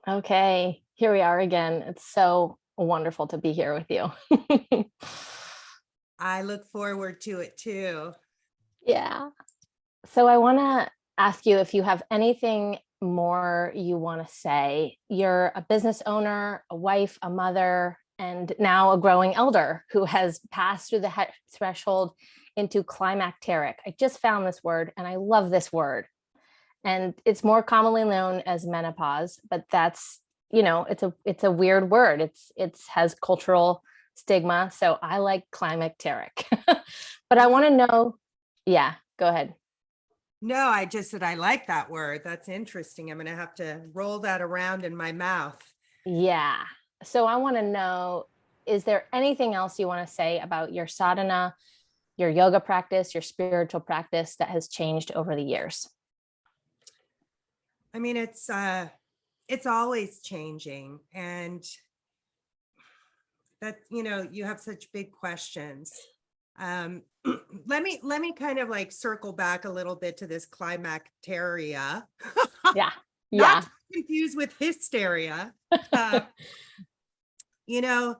Okay, here we are again. It's so wonderful to be here with you. I look forward to it too. Yeah. So I want to ask you if you have anything more you want to say. You're a business owner, a wife, a mother, and now a growing elder who has passed through the threshold into climacteric. I just found this word and I love this word. And it's more commonly known as menopause, but that's, it's a weird word. It's has cultural stigma, so I like climacteric. But I want to know, yeah, go ahead. No, I just said I like that word. That's interesting. I'm going to have to roll that around in my mouth. Yeah, so I want to know, is there anything else you want to say about your sadhana, your yoga practice, your spiritual practice that has changed over the years? I mean, it's always changing, and that you have such big questions. Um, let me kind of like circle back a little bit to this climacteria, Yeah, not yeah. to confuse with hysteria. Uh, you know,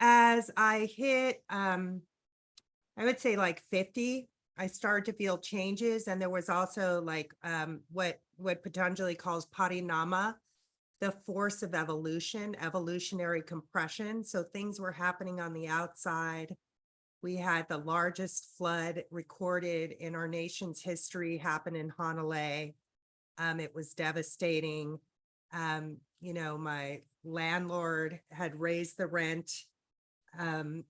as I hit I would say like 50, I started to feel changes. And there was also like what Patanjali calls parinama, the force of evolution, evolutionary compression. So things were happening on the outside. We had the largest flood recorded in our nation's history happen in Honolulu. It was devastating. My landlord had raised the rent um,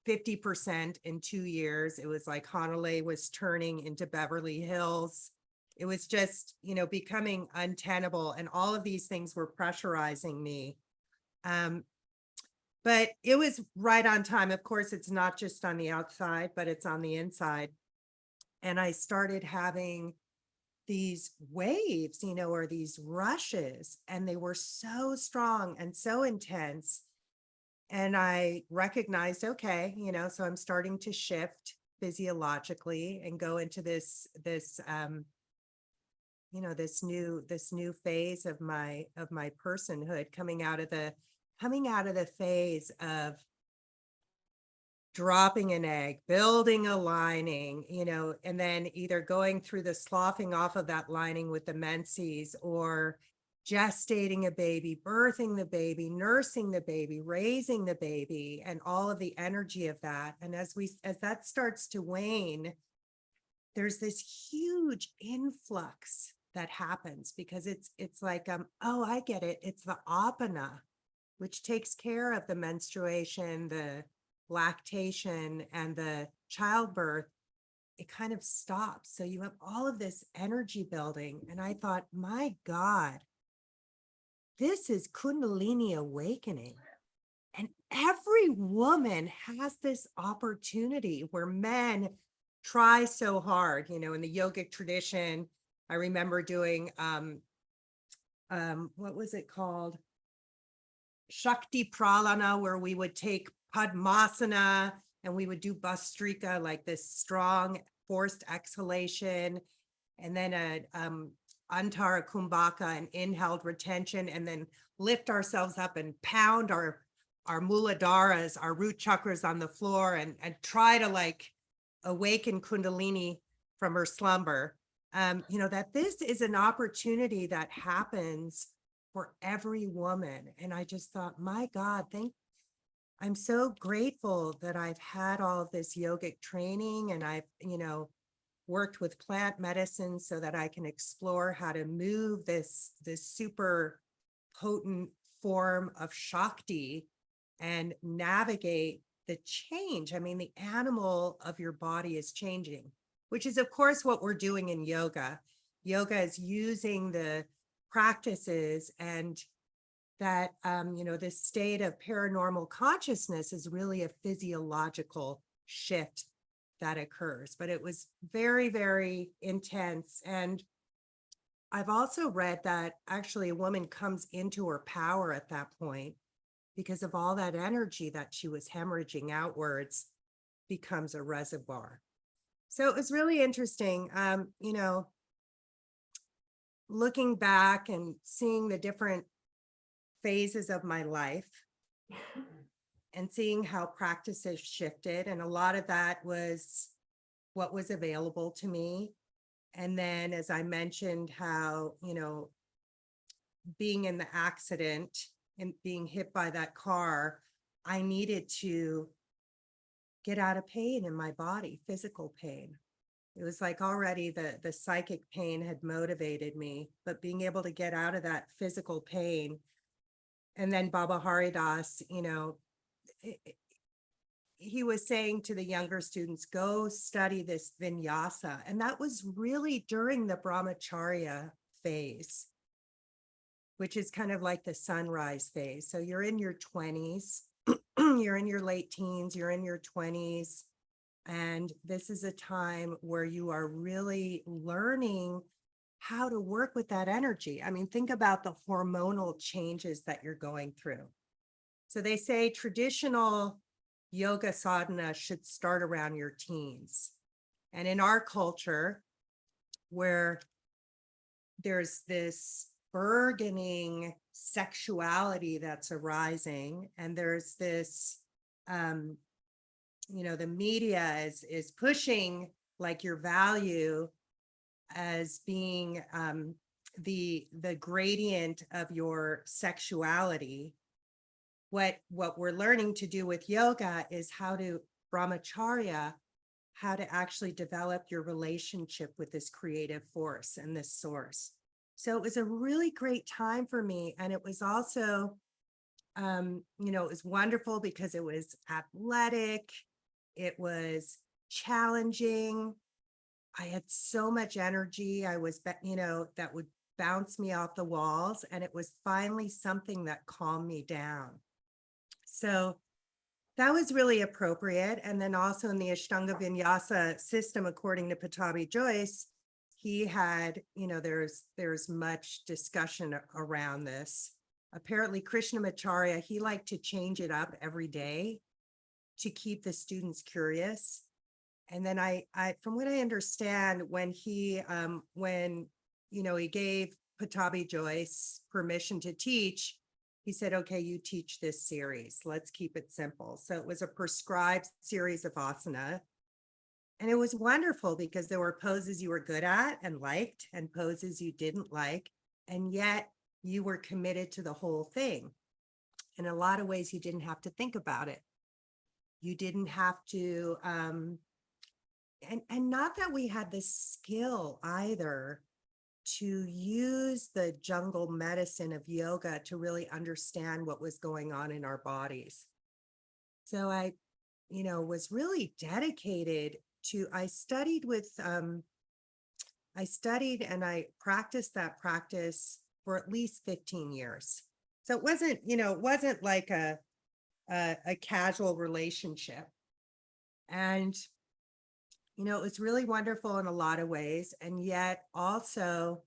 50% in 2 years. It was like Honolulu was turning into Beverly Hills. It was just, becoming untenable. And all of these things were pressurizing me. Um, but it was right on time. Of course, it's not just on the outside, but it's on the inside. And I started having these waves, or these rushes, and they were so strong and so intense. And I recognized, okay, so I'm starting to shift physiologically and go into this new phase of my personhood, coming out of the phase of dropping an egg, building a lining, and then either going through the sloughing off of that lining with the menses, or gestating a baby, birthing the baby, nursing the baby, raising the baby, and all of the energy of that. And as that starts to wane, there's this huge influx that happens, because it's like, oh, I get it. It's the apana, which takes care of the menstruation, the lactation, and the childbirth. It kind of stops. So you have all of this energy building. And I thought, my God, this is Kundalini awakening. And every woman has this opportunity where men try so hard, in the yogic tradition. I remember doing what was it called? Shakti Pralana, where we would take Padmasana and we would do Bastrika, like this strong forced exhalation, and then a Antara Kumbhaka, an inhaled retention, and then lift ourselves up and pound our Muladharas, our root chakras on the floor, and try to like awaken Kundalini from her slumber. That this is an opportunity that happens for every woman. And I just thought, my God, I'm so grateful that I've had all of this yogic training, and I've, worked with plant medicine so that I can explore how to move this super potent form of Shakti and navigate the change. I mean, the animal of your body is changing, which is, of course, what we're doing in yoga. Yoga is using the practices, and that, this state of paranormal consciousness is really a physiological shift that occurs. But it was very, very intense. And I've also read that actually a woman comes into her power at that point, because of all that energy that she was hemorrhaging outwards becomes a reservoir. So it was really interesting, looking back and seeing the different phases of my life and seeing how practice has shifted. And a lot of that was what was available to me. And then, as I mentioned, how, being in the accident and being hit by that car, I needed to get out of pain in my body, physical pain. It was like already the psychic pain had motivated me, but being able to get out of that physical pain. And then Baba Haridas, he was saying to the younger students, go study this vinyasa. And that was really during the brahmacharya phase, which is kind of like the sunrise phase. So you're in your 20s, you're in your late teens, you're in your 20s. And this is a time where you are really learning how to work with that energy. I mean, think about the hormonal changes that you're going through. So they say traditional yoga sadhana should start around your teens. And in our culture, where there's this burgeoning sexuality that's arising, and there's this, the media is pushing like your value as being the gradient of your sexuality. What we're learning to do with yoga is how to brahmacharya, how to actually develop your relationship with this creative force and this source. So it was a really great time for me. And it was also, it was wonderful because it was athletic. It was challenging. I had so much energy. I was, that would bounce me off the walls. And it was finally something that calmed me down. So that was really appropriate. And then also in the Ashtanga Vinyasa system, according to Pattabhi Jois, he had, there's much discussion around this. Apparently Krishnamacharya, he liked to change it up every day to keep the students curious. And then I from what I understand, when he gave Pattabhi Jois permission to teach, he said, okay, you teach this series. Let's keep it simple. So it was a prescribed series of asana. And it was wonderful because there were poses you were good at and liked and poses you didn't like. And yet you were committed to the whole thing. In a lot of ways, you didn't have to think about it. You didn't have to, and not that we had the skill either to use the jungle medicine of yoga to really understand what was going on in our bodies. So I, was really dedicated to, I studied and I practiced that practice for at least 15 years. So it wasn't like a casual relationship. And it was really wonderful in a lot of ways. And yet also,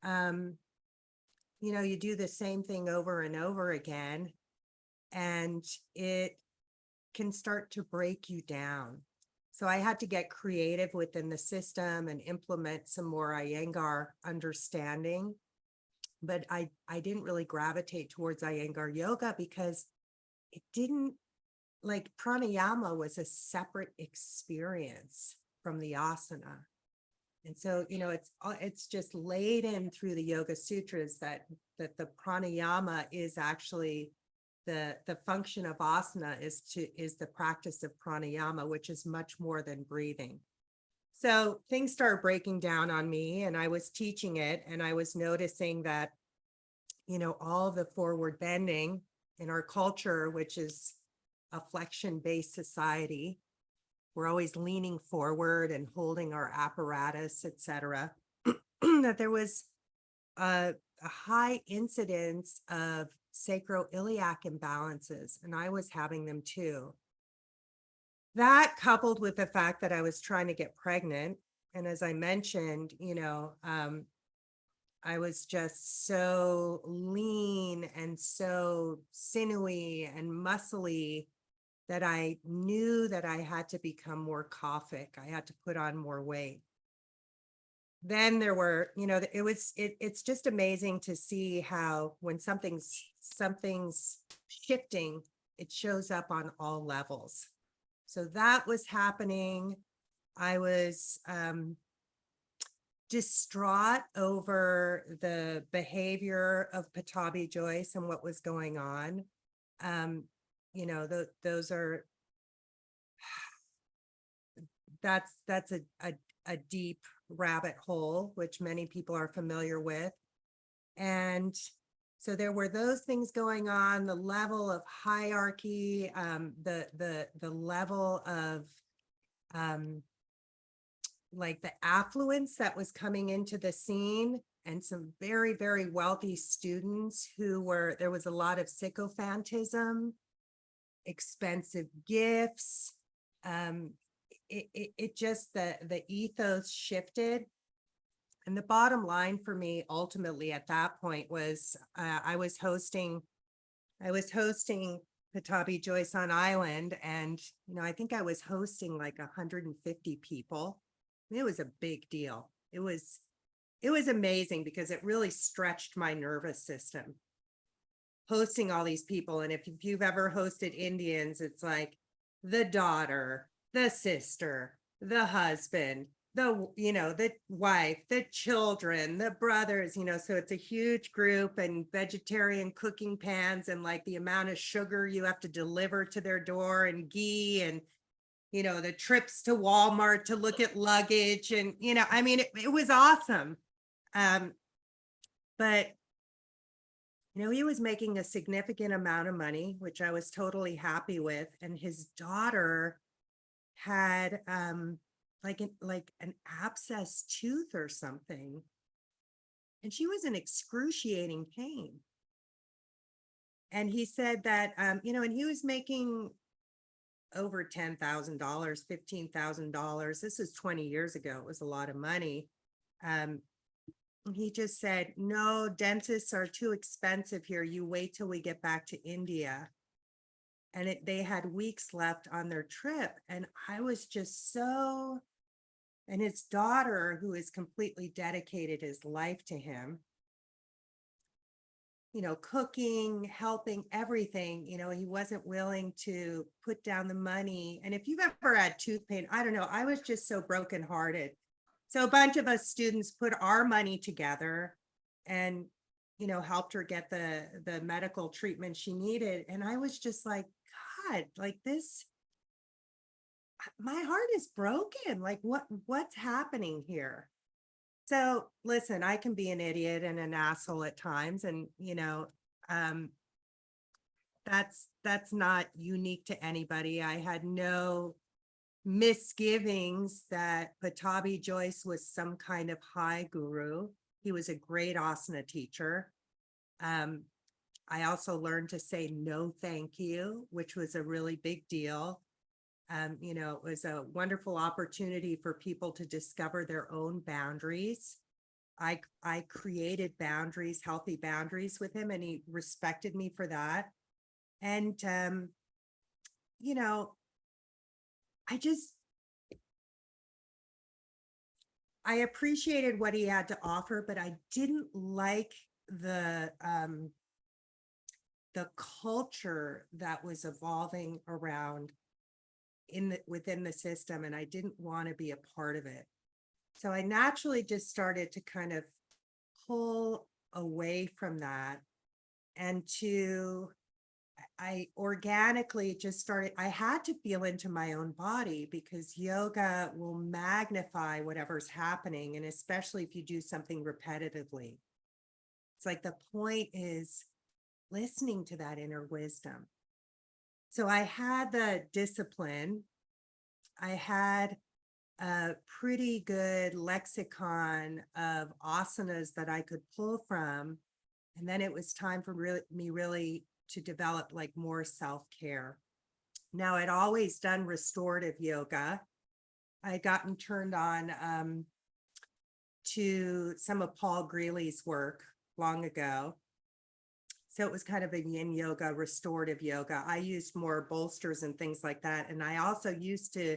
you do the same thing over and over again, and it can start to break you down. So I had to get creative within the system and implement some more Iyengar understanding. But I didn't really gravitate towards Iyengar yoga because it didn't, like, pranayama was a separate experience from the asana. And so, it's just laid in through the Yoga Sutras that the pranayama is actually the function of asana is the practice of pranayama, which is much more than breathing. So things started breaking down on me, and I was teaching it, and I was noticing that, all the forward bending in our culture, which is a flexion-based society, we're always leaning forward and holding our apparatus, etc. That there was a high incidence of sacroiliac imbalances, and I was having them too. That, coupled with the fact that I was trying to get pregnant, and as I mentioned, I was just so lean and so sinewy and muscly that I knew that I had to become more Kaphic. I had to put on more weight. then there were, it's just amazing to see how when something's shifting, it shows up on all levels. So that was happening. I was distraught over the behavior of Patabi Joyce and what was going on. Those are, that's a deep rabbit hole, which many people are familiar with. And so there were those things going on, the level of hierarchy, the level of like the affluence that was coming into the scene, and some very, very wealthy students there was a lot of sycophantism, expensive gifts. It just, the ethos shifted. And the bottom line for me ultimately at that point was I was hosting Patabi Joyce on Island, and I think I was hosting like 150 people. It was a big deal. It was amazing because it really stretched my nervous system, hosting all these people. And if you've ever hosted Indians, it's like the daughter, the sister, the husband, the wife, the children, the brothers, so it's a huge group, and vegetarian cooking pans, and like the amount of sugar you have to deliver to their door, and ghee, and the trips to Walmart to look at luggage, and it was awesome. But he was making a significant amount of money, which I was totally happy with, and his daughter had like an abscess tooth or something, and she was in excruciating pain. And he said that and he was making over $10,000, $15,000. This was 20 years ago. It was a lot of money. He just said, no, dentists are too expensive here. You wait till we get back to India. And they had weeks left on their trip. And I was just so, and his daughter, who has completely dedicated his life to him, cooking, helping, everything, he wasn't willing to put down the money. And if you've ever had tooth pain, I don't know, I was just so brokenhearted. So a bunch of us students put our money together and, helped her get the medical treatment she needed. And I was just like, God, like this, my heart is broken. Like what's happening here? So listen, I can be an idiot and an asshole at times. And, that's not unique to anybody. I had no misgivings that Patabi Joyce was some kind of high guru. He was a great asana teacher. I also learned to say no, thank you, which was a really big deal. It was a wonderful opportunity for people to discover their own boundaries. I created boundaries, healthy boundaries with him, and he respected me for that. And, I appreciated what he had to offer, but I didn't like the culture that was evolving around within the system, and I didn't want to be a part of it. So I naturally just started to kind of pull away from that, and I organically just started, I had to feel into my own body, because yoga will magnify whatever's happening. And especially if you do something repetitively, it's like the point is listening to that inner wisdom. So I had the discipline. I had a pretty good lexicon of asanas that I could pull from. And then it was time for me really to develop like more self-care. Now, I'd always done restorative yoga. I had gotten turned on to some of Paul Greeley's work long ago. So it was kind of a yin yoga, restorative yoga. I used more bolsters and things like that. And I also used to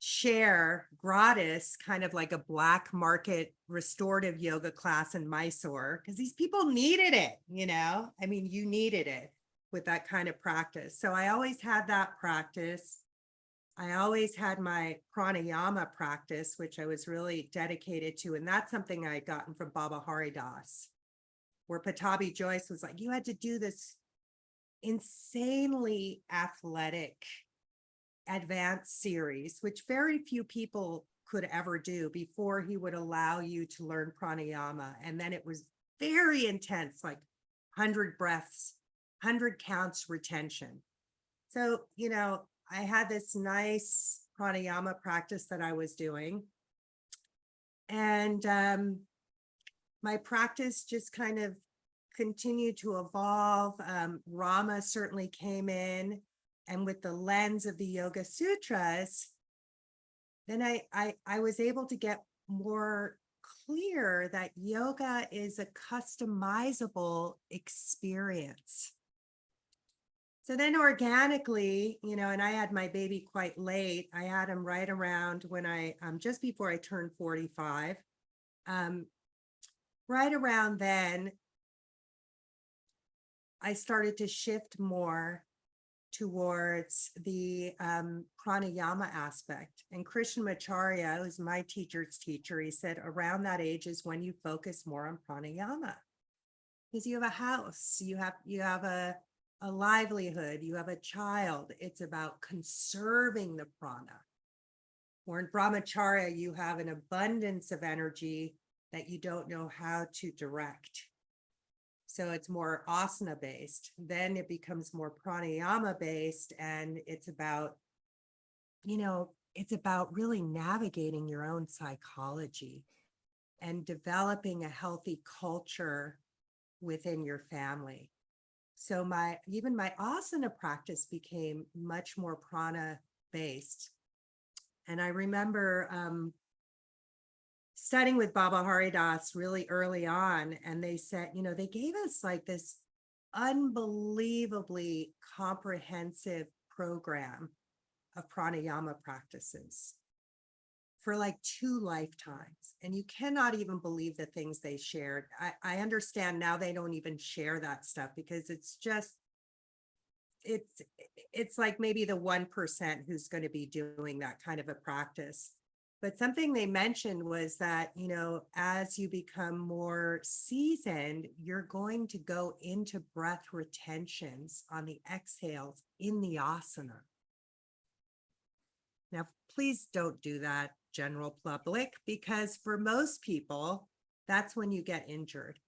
share gratis, kind of like a black market restorative yoga class in Mysore, because these people needed it, I mean, you needed it with that kind of practice. So I always had that practice. I always had my pranayama practice, which I was really dedicated to. And that's something I had gotten from Baba Haridas, where Patabi Joyce was like, you had to do this insanely athletic advanced series, which very few people could ever do, before he would allow you to learn pranayama. And then it was very intense, like 100 breaths, 100 counts retention. So, I had this nice pranayama practice that I was doing. And my practice just kind of continued to evolve. Rama certainly came in, and with the lens of the Yoga Sutras, then I was able to get more clear that yoga is a customizable experience. So then organically, and I had my baby quite late. I had him right around when just before I turned 45. Right around then, I started to shift more towards the pranayama aspect. And Krishnamacharya, who's my teacher's teacher, he said around that age is when you focus more on pranayama, because you have a house, you have a livelihood, you have a child. It's about conserving the prana. Or in brahmacharya, you have an abundance of energy that you don't know how to direct. So it's more asana based. Then it becomes more pranayama based, and it's about, it's about really navigating your own psychology and developing a healthy culture within your family. So even my asana practice became much more prana based. And I remember studying with Baba Haridas really early on, and they said, they gave us like this unbelievably comprehensive program of pranayama practices for like 2 lifetimes. And you cannot even believe the things they shared. I understand now they don't even share that stuff, because it's just, it's like maybe the 1% who's going to be doing that kind of a practice. But something they mentioned was that, as you become more seasoned, you're going to go into breath retentions on the exhales in the asana. Now, please don't do that, general public, because for most people, that's when you get injured.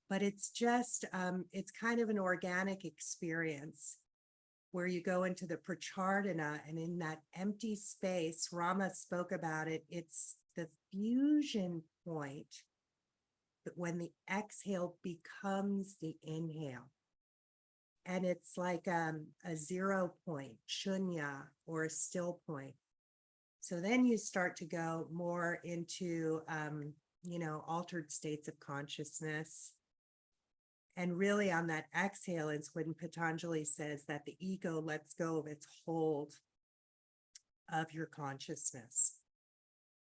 But it's just, it's kind of an organic experience where you go into the prachardana, and in that empty space, Rama spoke about it, it's the fusion point, that when the exhale becomes the inhale. And it's like a 0 point, shunya, or a still point. So then you start to go more into, altered states of consciousness. And really on that exhale is when Patanjali says that the ego lets go of its hold of your consciousness.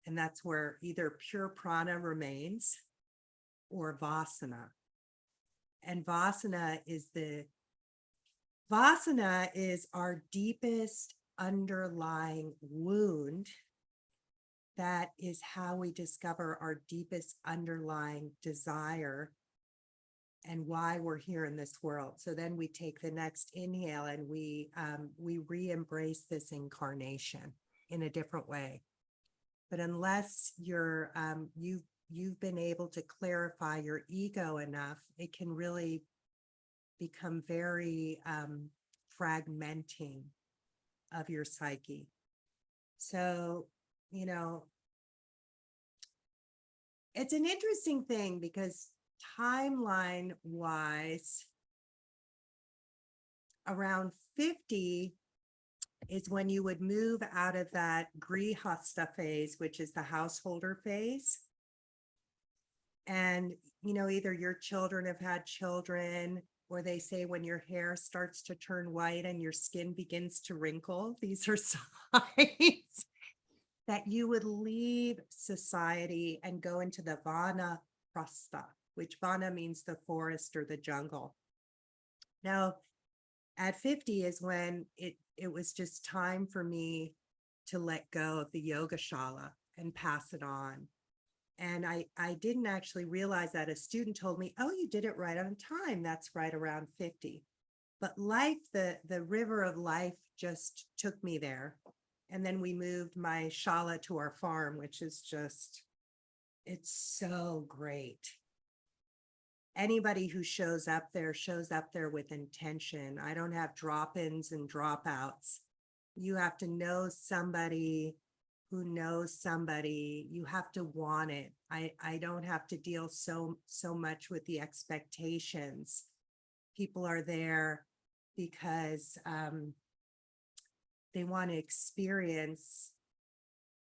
And that's where either pure prana remains or vasana. And vasana is our deepest underlying wound. That is how we discover our deepest underlying desire and why we're here in this world. So then we take the next inhale, and we re-embrace this incarnation in a different way. But unless you've been able to clarify your ego enough, it can really become very fragmenting of your psyche. So, it's an interesting thing, because timeline wise, around 50 is when you would move out of that grihastha phase, which is the householder phase. And, either your children have had children, or they say when your hair starts to turn white and your skin begins to wrinkle, these are signs that you would leave society and go into the vana prastha, which vana means the forest or the jungle. Now, at 50 is when it was just time for me to let go of the yoga shala and pass it on. And I didn't actually realize that. A student told me, oh, you did it right on time. That's right around 50. But life, the river of life just took me there. And then we moved my shala to our farm, which is just, it's so great. Anybody who shows up there with intention. I don't have drop-ins and dropouts. You have to know somebody who knows somebody. You have to want it. I don't have to deal so much with the expectations. People are there because they want to experience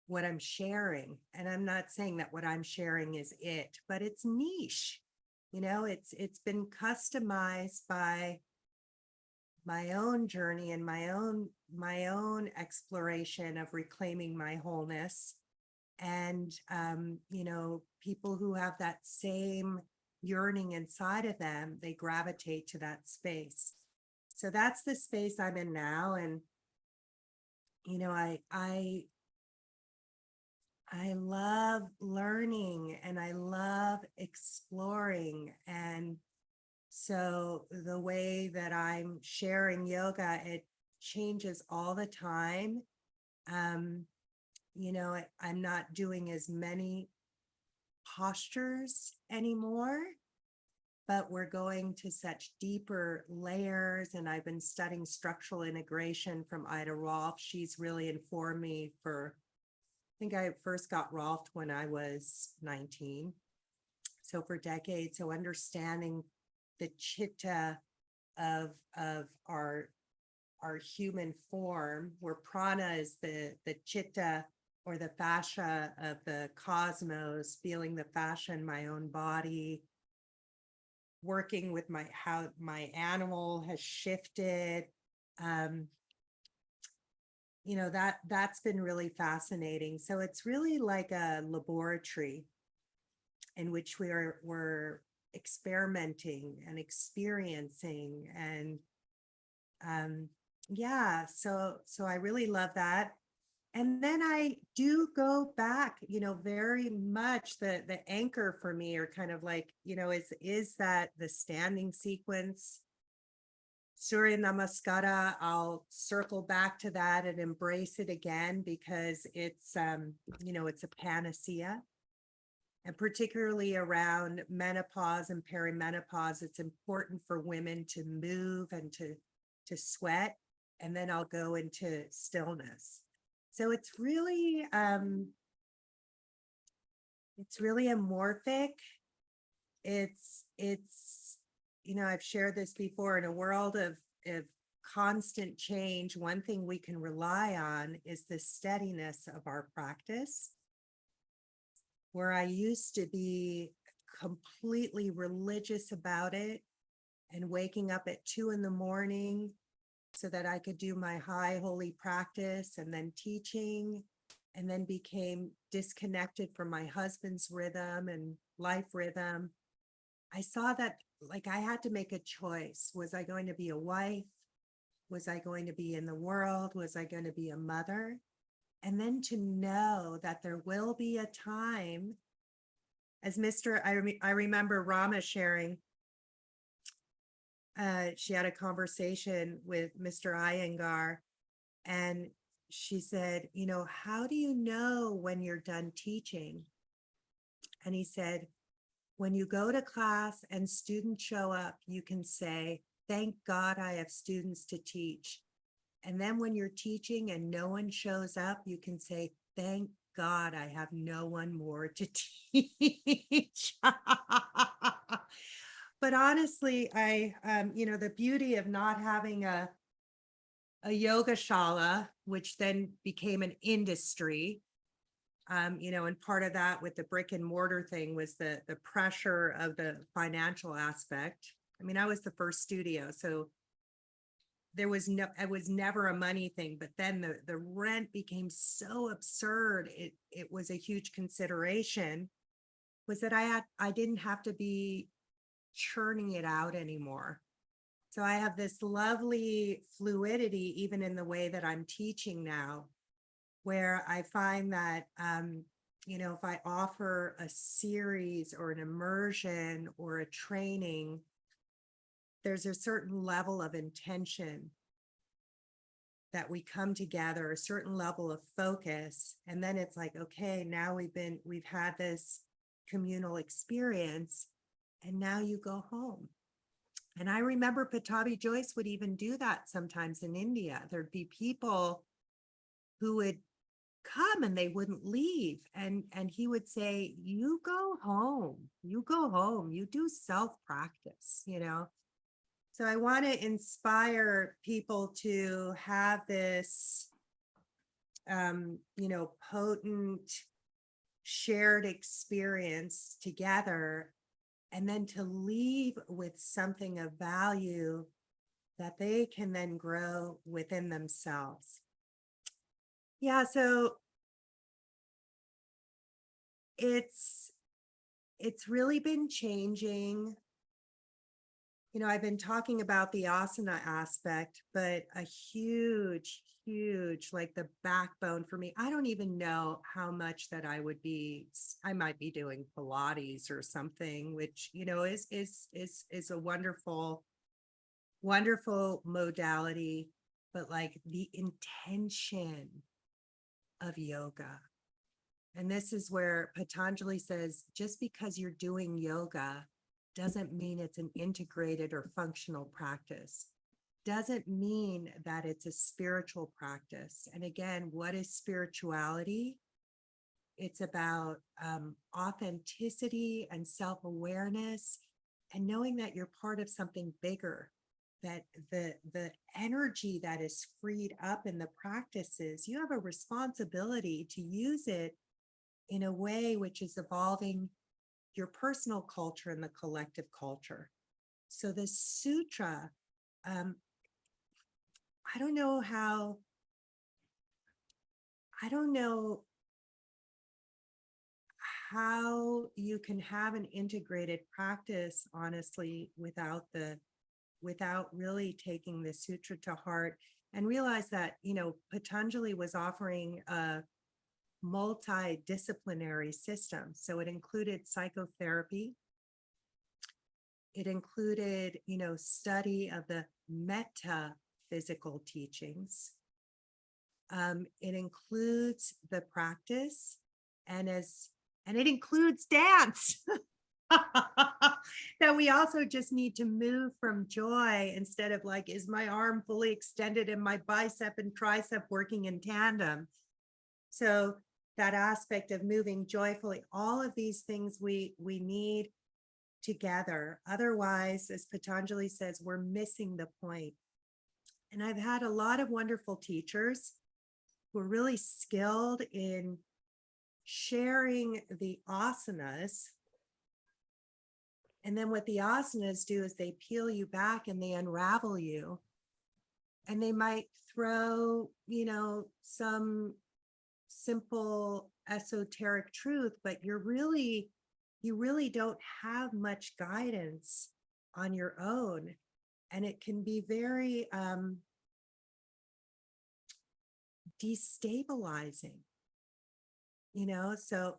what I'm sharing. And I'm not saying that what I'm sharing is it, but it's niche. You know, it's been customized by my own journey and my own exploration of reclaiming my wholeness. And, you know, people who have that same yearning inside of them, they gravitate to that space. So that's the space I'm in now. And, you know, I love learning and I love exploring. And so the way that I'm sharing yoga, it changes all the time. You know, I'm not doing as many postures anymore, but we're going to such deeper layers. And I've been studying structural integration from Ida Rolf. She's really informed me for, I think I first got Rolfed when I was 19. So for decades, so understanding the chitta of our human form, where prana is the chitta or the fascia of the cosmos, feeling the fascia in my own body, working with how my animal has shifted. You know, that's been really fascinating. So it's really like a laboratory in which we're experimenting and experiencing. And yeah, so I really love that. And then I do go back, you know, very much the anchor for me, or kind of like, you know, is that the standing sequence, Surya Namaskara. I'll circle back to that and embrace it again because it's, you know, it's a panacea. And particularly around menopause and perimenopause, it's important for women to move and to sweat. And then I'll go into stillness. So it's really amorphic. It's, you know, I've shared this before, in a world of constant change, one thing we can rely on is the steadiness of our practice. Where I used to be completely religious about it and waking up at 2 a.m. so that I could do my high holy practice and then teaching, and then became disconnected from my husband's rhythm and life rhythm. I saw that, like, I had to make a choice. Was I going to be a wife? Was I going to be in the world? Was I going to be a mother? And then to know that there will be a time, as I remember Rama sharing, she had a conversation with Mr. Iyengar, and she said, you know, how do you know when you're done teaching? And he said, when you go to class and students show up, you can say, thank God I have students to teach. And then when you're teaching and no one shows up, you can say, thank God I have no one more to teach. But honestly, you know, the beauty of not having a yoga shala, which then became an industry, you know, and part of that with the brick and mortar thing was the pressure of the financial aspect. I mean, I was the first studio, so it was never a money thing, but then the rent became so absurd. It was a huge consideration, was that I didn't have to be churning it out anymore. So I have this lovely fluidity, even in the way that I'm teaching now, where I find that, if I offer a series or an immersion or a training, there's a certain level of intention that we come together, a certain level of focus. And then it's like, okay, now we've had this communal experience, and now you go home. And I remember Patabi Joyce would even do that sometimes in India. There'd be people who would come and they wouldn't leave. And he would say, you go home, you do self-practice, So I want to inspire people to have this, potent shared experience together, and then to leave with something of value that they can then grow within themselves. Yeah, so it's really been changing. I've been talking about the asana aspect, but a huge, like the backbone for me, I don't even know how much that I might be doing Pilates or something, which, is a wonderful, wonderful modality, but like the intention of yoga. And this is where Patanjali says, just because you're doing yoga doesn't mean it's an integrated or functional practice. Doesn't mean that it's a spiritual practice. And again, what is spirituality? It's about authenticity and self-awareness, and knowing that you're part of something bigger, that the energy that is freed up in the practices, you have a responsibility to use it in a way which is evolving your personal culture and the collective culture. So the sutra, I don't know how you can have an integrated practice, honestly, without really taking the sutra to heart, and realize that, Patanjali was offering a multidisciplinary system. So it included psychotherapy. It included, study of the metaphysical teachings. It includes the practice, and it includes dance. That we also just need to move from joy, instead of like, is my arm fully extended and my bicep and tricep working in tandem? So that aspect of moving joyfully, all of these things we need together. Otherwise, as Patanjali says, we're missing the point. And I've had a lot of wonderful teachers who are really skilled in sharing the asanas. And then what the asanas do is they peel you back and they unravel you. And they might throw, some simple esoteric truth, but you really don't have much guidance on your own. And it can be very destabilizing, so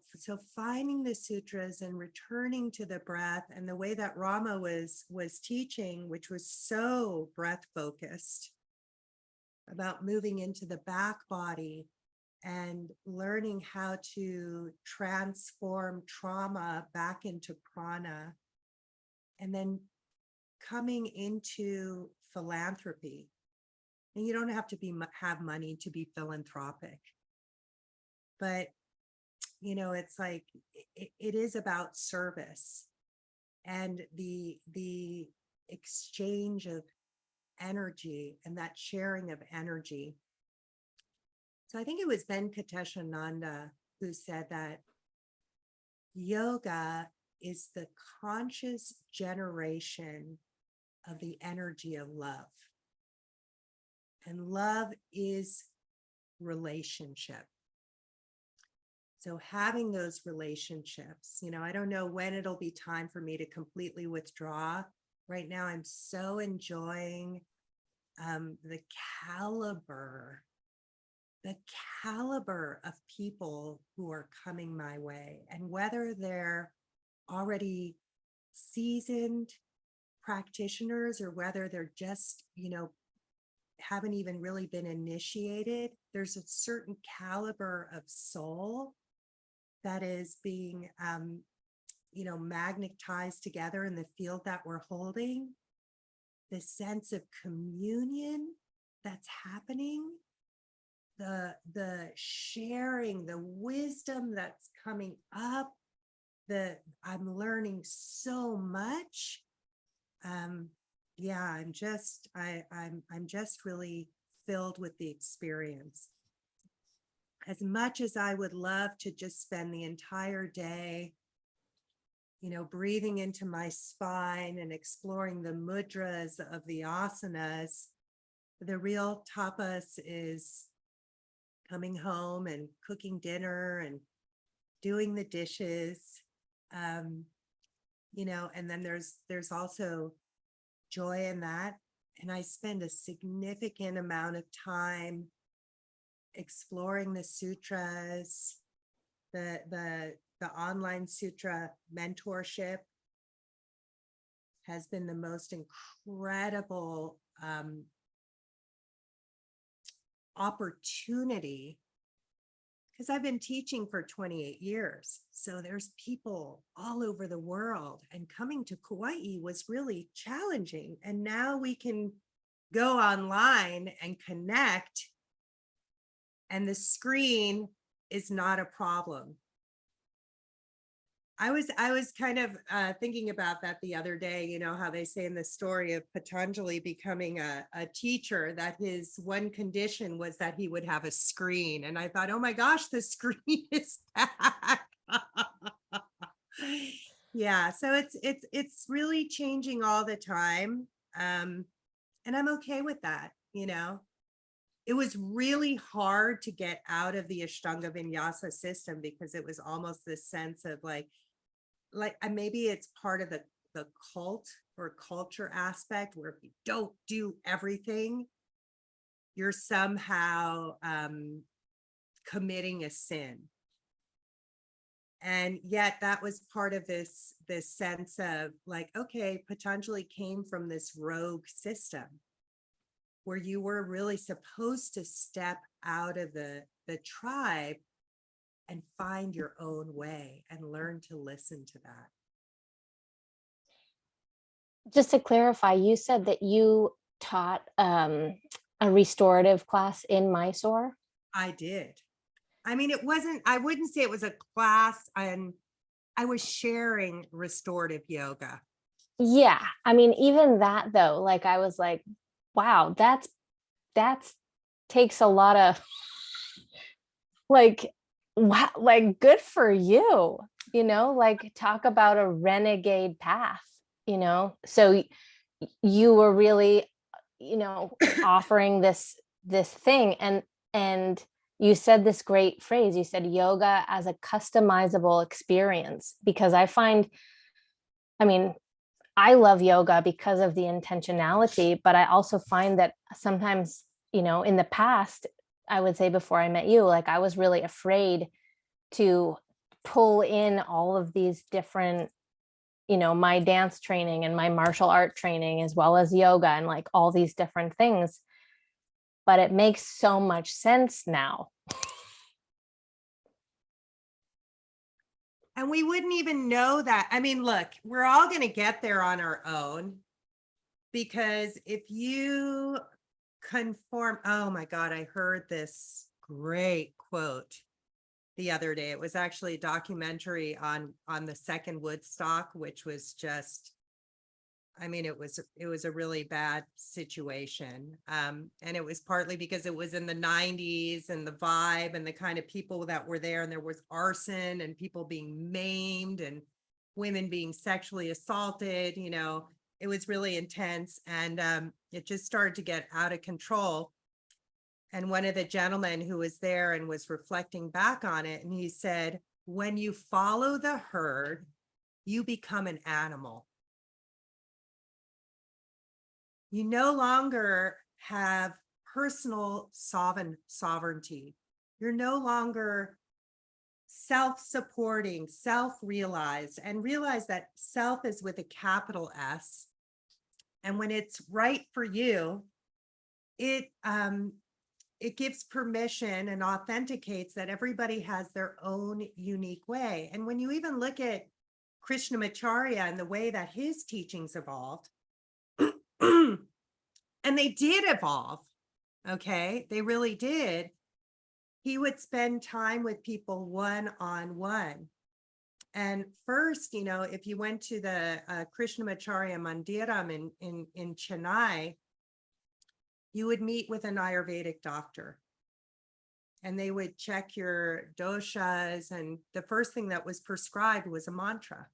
finding the sutras and returning to the breath, and the way that Rama was teaching, which was so breath focused, about moving into the back body and learning how to transform trauma back into prana, and then coming into philanthropy. And you don't have to have money to be philanthropic, but it's like it is about service and the exchange of energy and that sharing of energy. So I think it was Venkateshananda who said that yoga is the conscious generation of the energy of love. And love is relationship. So having those relationships, I don't know when it'll be time for me to completely withdraw. Right now, I'm so enjoying the caliber the caliber of people who are coming my way, and whether they're already seasoned practitioners or whether they're just, haven't even really been initiated, there's a certain caliber of soul that is being, magnetized together in the field that we're holding. The sense of communion that's happening, the sharing, the wisdom that's coming up, I'm learning so much. I'm just really filled with the experience. As much as I would love to just spend the entire day, breathing into my spine and exploring the mudras of the asanas, the real tapas is coming home and cooking dinner and doing the dishes, and then there's also joy in that. And I spend a significant amount of time exploring the sutras, the online sutra mentorship has been the most incredible opportunity, because I've been teaching for 28 years. So there's people all over the world, and coming to Kauai was really challenging. And now we can go online and connect, and the screen is not a problem. I was kind of thinking about that the other day, how they say in the story of Patanjali becoming a teacher, that his one condition was that he would have a screen. And I thought, oh my gosh, the screen is back. Yeah, so it's really changing all the time. And I'm okay with that, It was really hard to get out of the Ashtanga Vinyasa system, because it was almost this sense of like maybe it's part of the cult or culture aspect, where if you don't do everything, you're somehow committing a sin. And yet that was part of this sense of like, okay, Patanjali came from this rogue system where you were really supposed to step out of the tribe and find your own way and learn to listen to that. Just to clarify, you said that you taught a restorative class in Mysore. I did. I mean, I wouldn't say it was a class, and I was sharing restorative yoga. Yeah. I mean, even that though, like I was like, wow, that's takes a lot of like, wow, like good for you, like talk about a renegade path, so you were really, offering this thing. And you said this great phrase, you said yoga as a customizable experience, because I mean, I love yoga because of the intentionality, but I also find that sometimes, in the past, I would say before I met you, like I was really afraid to pull in all of these different, my dance training and my martial art training, as well as yoga and like all these different things. But it makes so much sense now. And we wouldn't even know that. I mean, look, we're all going to get there on our own, because if you conform, oh my God, I heard this great quote the other day. It was actually a documentary on the second Woodstock, which was just, I mean, it was a really bad situation. And it was partly because it was in the 90s and the vibe and the kind of people that were there, and there was arson and people being maimed and women being sexually assaulted. It was really intense, and it just started to get out of control. And one of the gentlemen who was there and was reflecting back on it, and he said, when you follow the herd, you become an animal. You no longer have personal sovereignty. You're no longer self-supporting, self-realized, and realize that self is with a capital S. And when it's right for you, it gives permission and authenticates that everybody has their own unique way. And when you even look at Krishnamacharya and the way that his teachings evolved, and they did evolve, okay, they really did. He would spend time with people one-on-one. And first, if you went to the Krishnamacharya Mandiram in Chennai, you would meet with an Ayurvedic doctor. And they would check your doshas. And the first thing that was prescribed was a mantra.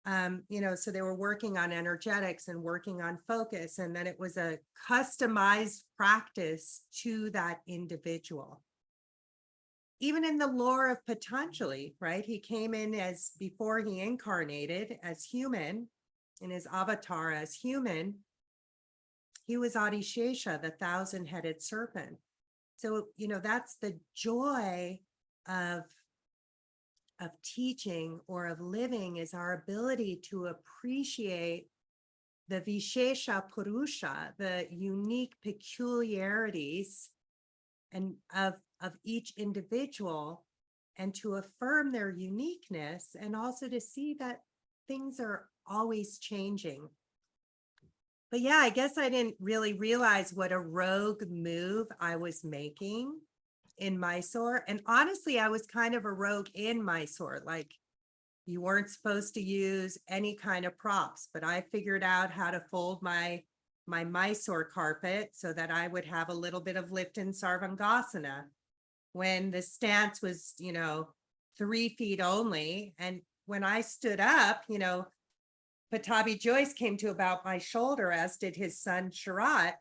So they were working on energetics and working on focus. And then it was a customized practice to that individual. Even in the lore of Patanjali, right? He came in as, before he incarnated as human, in his avatar as human, he was Adishesha, the 1,000-headed serpent. So, that's the joy of teaching or of living, is our ability to appreciate the Vishesha Purusha, the unique peculiarities and of each individual, and to affirm their uniqueness, and also to see that things are always changing. But yeah, I guess I didn't really realize what a rogue move I was making in Mysore. And honestly, I was kind of a rogue in Mysore. Like, you weren't supposed to use any kind of props, but I figured out how to fold my Mysore carpet so that I would have a little bit of lift in Sarvangasana when the stance was, 3 feet only. And when I stood up, Patabi Joyce came to about my shoulder, as did his son Sharat,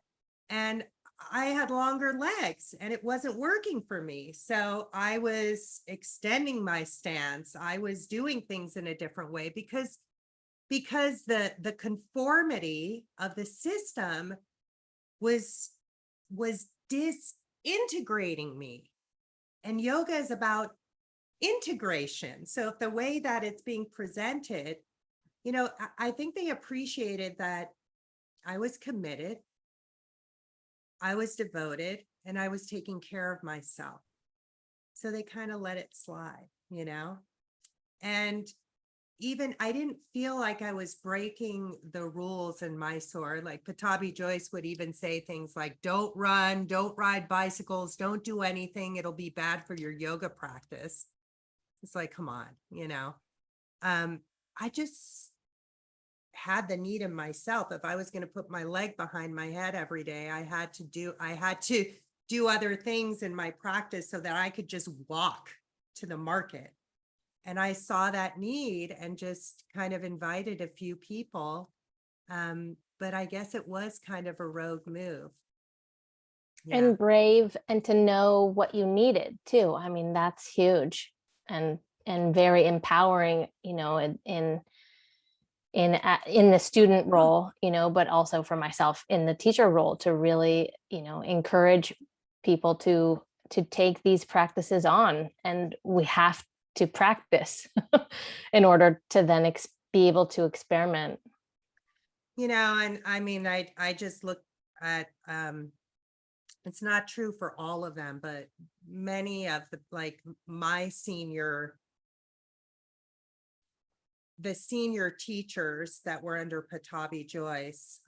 and I had longer legs and it wasn't working for me. So I was extending my stance. I was doing things in a different way because the conformity of the system was disintegrating me. And yoga is about integration. So if the way that it's being presented, I think they appreciated that I was committed, I was devoted, and I was taking care of myself. So they kind of let it slide, and even I didn't feel like I was breaking the rules in Mysore. Like Patabi Joyce would even say things like, don't run, don't ride bicycles, don't do anything. It'll be bad for your yoga practice. It's like, come on, I just had the need in myself. If I was going to put my leg behind my head every day, I had to do other things in my practice so that I could just walk to the market. And I saw that need and just kind of invited a few people. But I guess it was kind of a rogue move. Yeah. And brave, and to know what you needed too. I mean, that's huge and very empowering, in the student role, but also for myself in the teacher role, to really, encourage people to take these practices on. And we have to practice in order to then be able to experiment. And I mean, I just look at, it's not true for all of them, but many of the senior teachers that were under Patabi Joyce,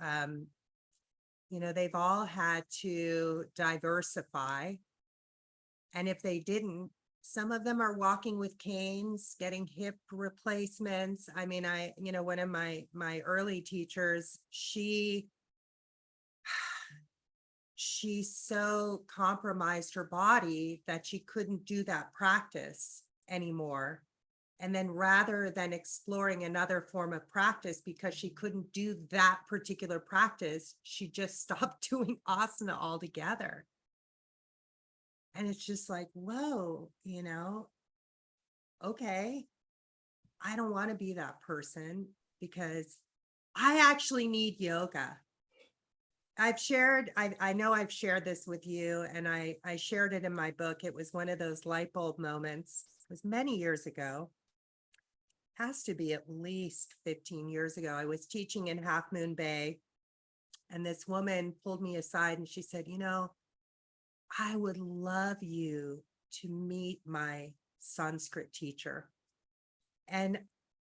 they've all had to diversify. And if they didn't, some of them are walking with canes, getting hip replacements. I mean, one of my early teachers, she so compromised her body that she couldn't do that practice anymore. And then rather than exploring another form of practice because she couldn't do that particular practice, she just stopped doing asana altogether. And it's just like, whoa, okay, I don't want to be that person because I actually need yoga. I know I've shared this with you, and I shared it in my book. It was one of those light bulb moments. It was many years ago. Has to be at least 15 years ago. I was teaching in Half Moon Bay, and this woman pulled me aside and she said, I would love you to meet my Sanskrit teacher. And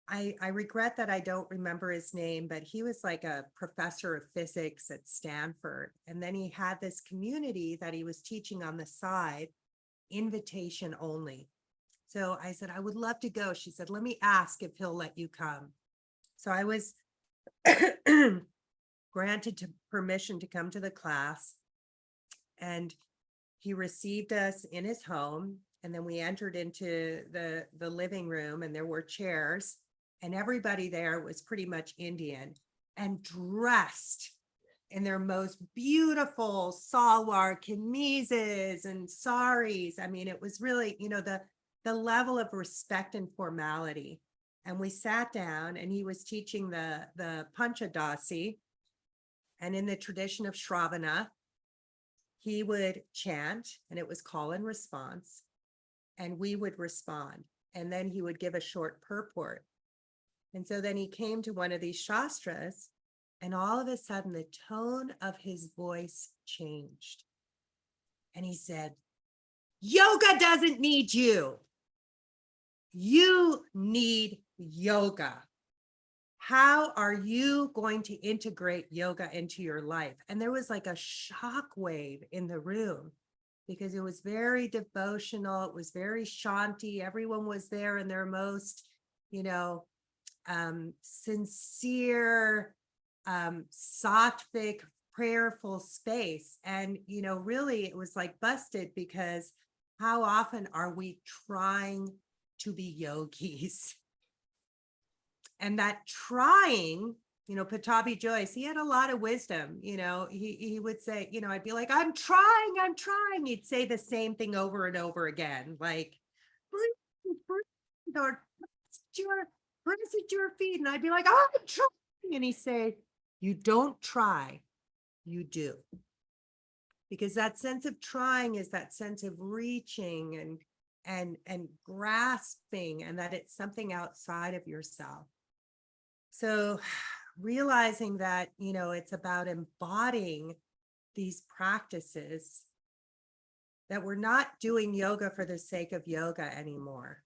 I regret that I don't remember his name, but he was like a professor of physics at Stanford. And then he had this community that he was teaching on the side, invitation only. So I said, I would love to go. She said, let me ask if he'll let you come. So I was granted permission to come to the class, and he received us in his home. And then we entered into the living room, and there were chairs, and everybody there was pretty much Indian and dressed in their most beautiful salwar kameezes and saris. I mean, it was really, the level of respect and formality. And we sat down, and he was teaching the Panchadasi. And in the tradition of Shravana, he would chant, and it was call and response, and we would respond. And then he would give a short purport. And so then he came to one of these shastras, and all of a sudden the tone of his voice changed. And he said, yoga doesn't need you. You need yoga. How are you going to integrate yoga into your life? And there was like a shock wave in the room, because it was very devotional. It was very shanti. Everyone was there in their most, sincere, sattvic, prayerful space. And, really it was like busted, because how often are we trying to be yogis? And that trying, Patabi Joyce, he had a lot of wisdom. He would say, I'd be like, I'm trying. He'd say the same thing over and over again, like, breathe, or press at your feet. And I'd be like, oh, I'm trying. And he'd say, you don't try, you do. Because that sense of trying is that sense of reaching and grasping, and that it's something outside of yourself. So realizing that, it's about embodying these practices, that we're not doing yoga for the sake of yoga anymore.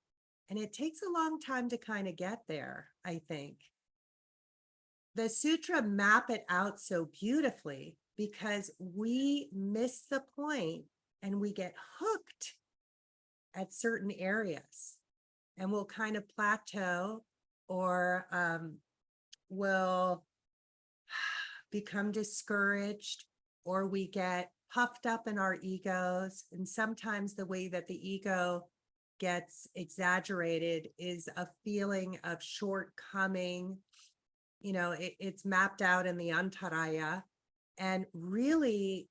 And it takes a long time to kind of get there, I think. The sutra map it out so beautifully, because we miss the point and we get hooked at certain areas, and we'll kind of plateau, or will become discouraged, or we get puffed up in our egos. And sometimes the way that the ego gets exaggerated is a feeling of shortcoming. It's mapped out in the antaraya. And really,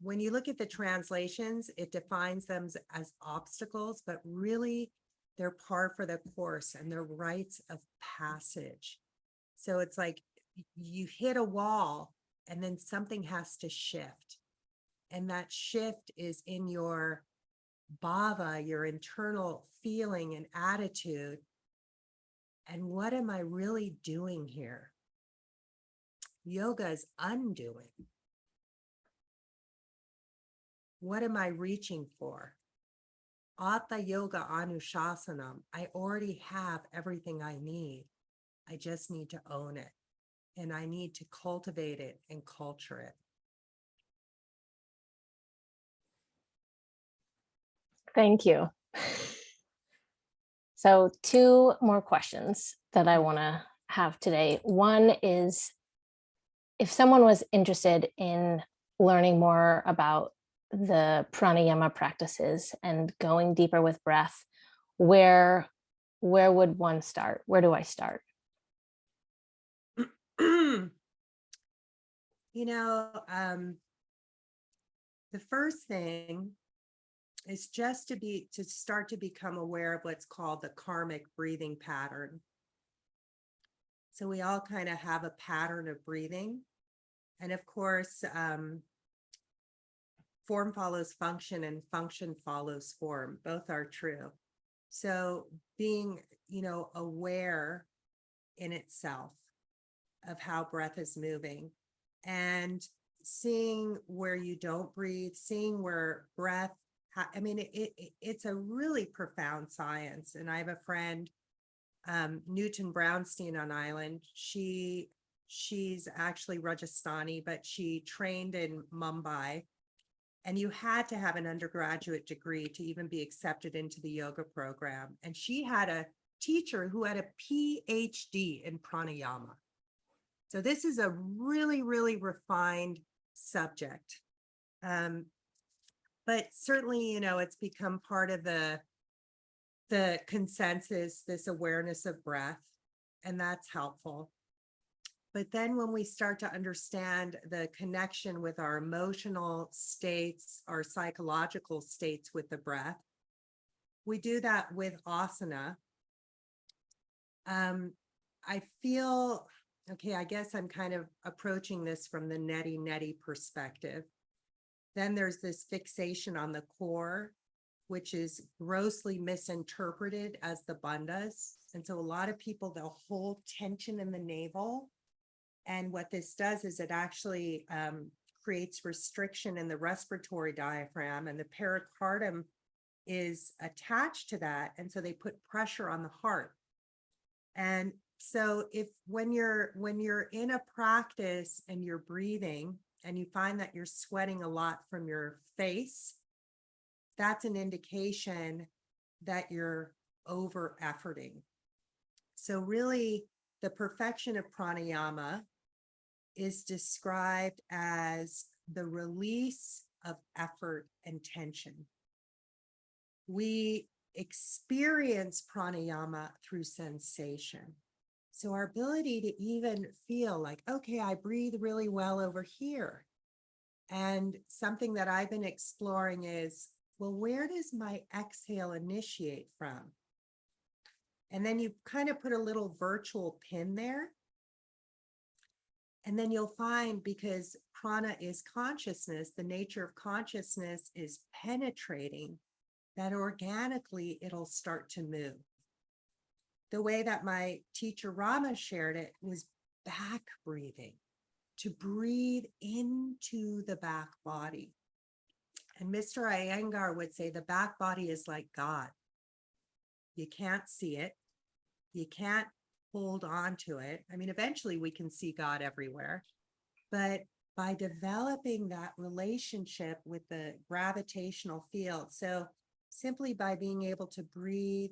when you look at the translations, it defines them as obstacles, but really they're par for the course, and they're rites of passage. So it's like you hit a wall, and then something has to shift. And that shift is in your bhava, your internal feeling and attitude. And what am I really doing here? Yoga is undoing. What am I reaching for? Atha yoga anushasanam. I already have everything I need. I just need to own it, and I need to cultivate it and culture it. Thank you. So 2 more questions that I want to have today. One is, if someone was interested in learning more about the pranayama practices and going deeper with breath, where would one start? Where do I start? The first thing is just to start to become aware of what's called the karmic breathing pattern. So we all kind of have a pattern of breathing. And of course, form follows function and function follows form. Both are true. So being, aware in itself of how breath is moving and seeing where you don't breathe, seeing where breath, it's a really profound science. And I have a friend, Newton Brownstein on Island. She's actually Rajasthani, but she trained in Mumbai. And you had to have an undergraduate degree to even be accepted into the yoga program. And she had a teacher who had a PhD in pranayama. So this is a really, really refined subject. But certainly, it's become part of the consensus, this awareness of breath, and that's helpful. But then when we start to understand the connection with our emotional states, our psychological states with the breath, we do that with asana. I feel, okay, I guess I'm kind of approaching this from the neti perspective. Then there's this fixation on the core, which is grossly misinterpreted as the bandhas. And so a lot of people, they'll hold tension in the navel. And what this does is it actually creates restriction in the respiratory diaphragm, and the pericardium is attached to that. And so they put pressure on the heart. And so when you're in a practice and you're breathing and you find that you're sweating a lot from your face, that's an indication that you're over efforting. So really, the perfection of pranayama is described as the release of effort and tension. We experience pranayama through sensation. So our ability to even feel like, okay, I breathe really well over here. And something that I've been exploring is, well, where does my exhale initiate from? And then you kind of put a little virtual pin there. And then you'll find, because prana is consciousness, the nature of consciousness is penetrating, that organically it'll start to move. The way that my teacher Rama shared it was back breathing, to breathe into the back body. And Mr. Iyengar would say the back body is like God. You can't see it. You can't hold on to it. I mean, eventually we can see God everywhere, but by developing that relationship with the gravitational field, so simply by being able to breathe,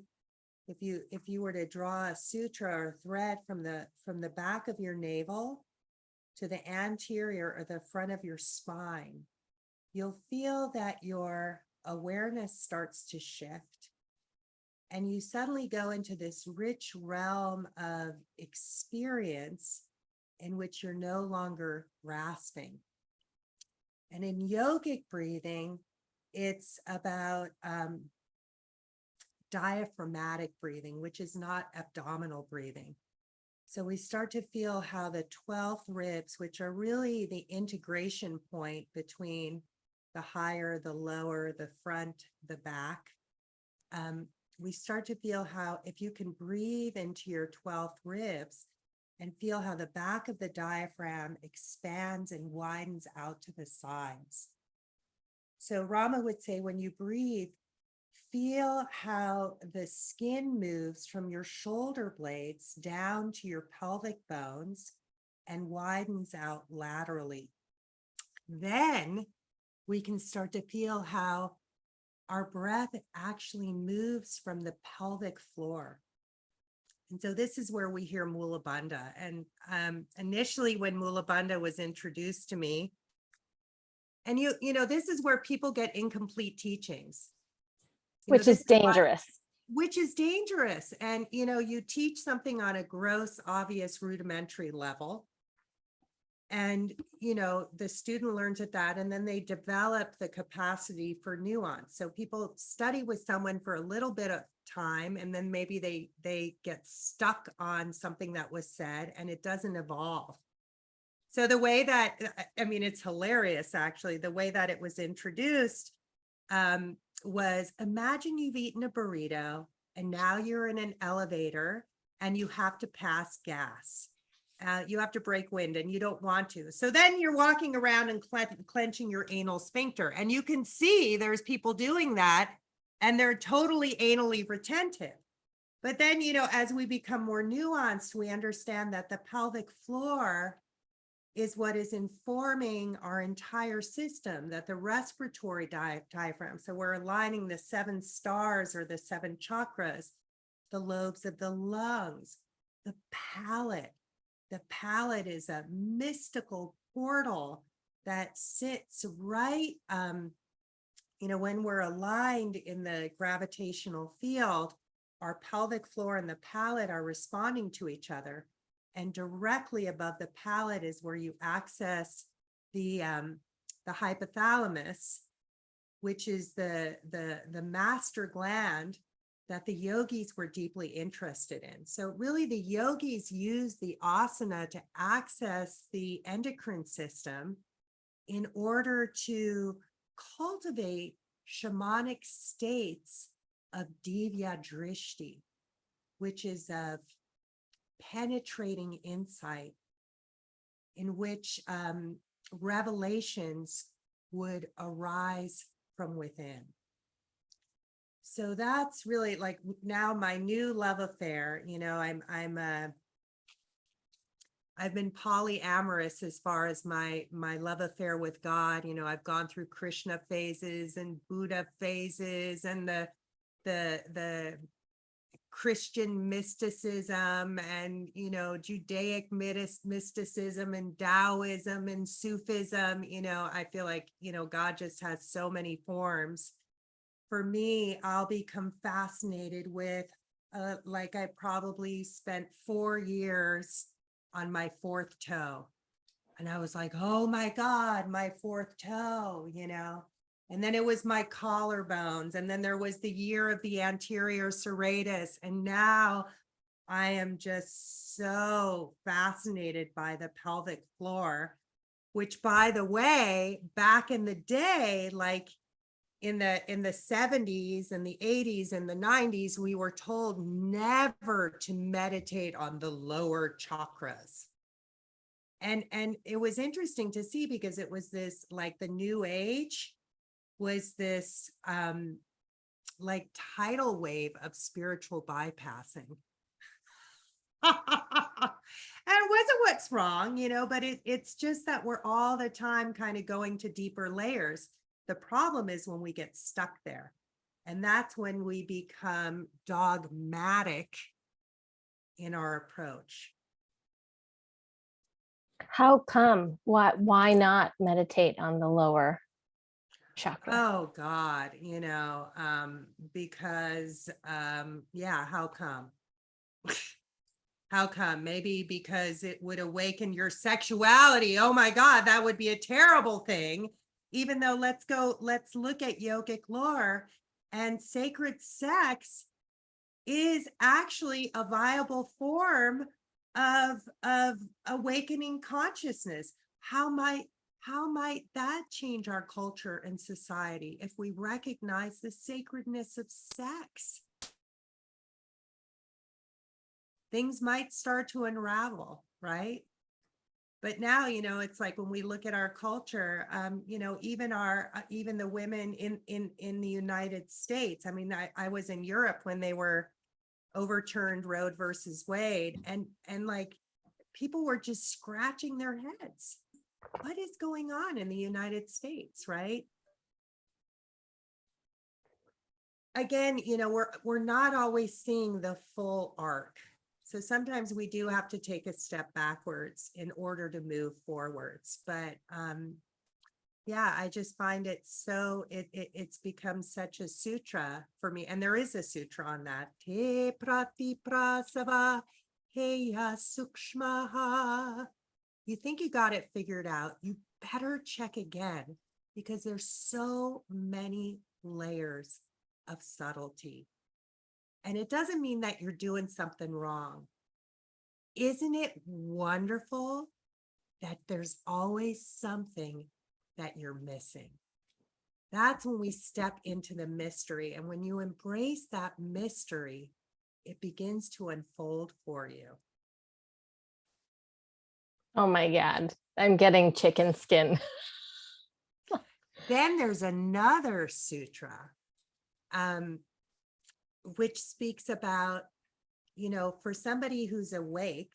if you were to draw a sutra or thread from the back of your navel to the anterior or the front of your spine, you'll feel that your awareness starts to shift. And you suddenly go into this rich realm of experience in which you're no longer grasping. And in yogic breathing, it's about diaphragmatic breathing, which is not abdominal breathing. So we start to feel how the 12th ribs, which are really the integration point between the higher, the lower, the front, the back, we start to feel how if you can breathe into your 12th ribs and feel how the back of the diaphragm expands and widens out to the sides. So Rama would say, when you breathe, feel how the skin moves from your shoulder blades down to your pelvic bones and widens out laterally. Then we can start to feel how our breath actually moves from the pelvic floor. And so this is where we hear Mula Bandha. And initially when Mula Bandha was introduced to me, and this is where people get incomplete teachings. Which is dangerous. Which is dangerous. And, you teach something on a gross, obvious, rudimentary level. And, the student learns at that, and then they develop the capacity for nuance. So people study with someone for a little bit of time, and then maybe they get stuck on something that was said and it doesn't evolve. So the way that, it's hilarious, actually, the way that it was introduced was, imagine you've eaten a burrito and now you're in an elevator and you have to pass gas. You have to break wind and you don't want to. So then you're walking around and clenching your anal sphincter. And you can see there's people doing that and they're totally anally retentive. But then, as we become more nuanced, we understand that the pelvic floor is what is informing our entire system, that the respiratory diaphragm. So we're aligning the 7 stars or the 7 chakras, the lobes of the lungs, the palate. The palate is a mystical portal that sits right, when we're aligned in the gravitational field, our pelvic floor and the palate are responding to each other. And directly above the palate is where you access the hypothalamus, which is the master gland that the yogis were deeply interested in. So really the yogis use the asana to access the endocrine system in order to cultivate shamanic states of divya drishti, which is of penetrating insight, in which revelations would arise from within. So that's really like now my new love affair. I've been polyamorous as far as my love affair with God. I've gone through Krishna phases and Buddha phases and the Christian mysticism and, Judaic mysticism and Taoism and Sufism. I feel like, God just has so many forms. For me, I'll become fascinated with, like I probably spent 4 years on my 4th toe. And I was like, oh my God, my 4th toe, And then it was my collarbones. And then there was the year of the anterior serratus. And now I am just so fascinated by the pelvic floor, which, by the way, back in the day, like in the 70s and the 80s and the 90s, we were told never to meditate on the lower chakras. And it was interesting to see, because it was this, like, the new age was this like tidal wave of spiritual bypassing. And it wasn't what's wrong, but it's just that we're all the time kind of going to deeper layers. The problem is when we get stuck there. And that's when we become dogmatic in our approach. How come? Why not meditate on the lower chakra? Oh God, because how come? How come? Maybe because it would awaken your sexuality. Oh my God, that would be a terrible thing. Even though let's look at yogic lore, and sacred sex is actually a viable form of awakening consciousness. How might that change our culture and society if we recognize the sacredness of sex? Things might start to unravel, right? But now, it's like when we look at our culture, even the women in the United States. I was in Europe when they were overturned Roe versus Wade, and like people were just scratching their heads. What is going on in the United States, right? Again, we're not always seeing the full arc. So sometimes we do have to take a step backwards in order to move forwards. But I just find it so, it's become such a sutra for me. And there is a sutra on that. Te prati prasava heya sukshmaha you think you got it figured out, you better check again, because there's so many layers of subtlety. And it doesn't mean that you're doing something wrong. Isn't it wonderful that there's always something that you're missing? That's when we step into the mystery. And when you embrace that mystery, it begins to unfold for you. Oh my God, I'm getting chicken skin. Then there's another sutra, which speaks about, for somebody who's awake,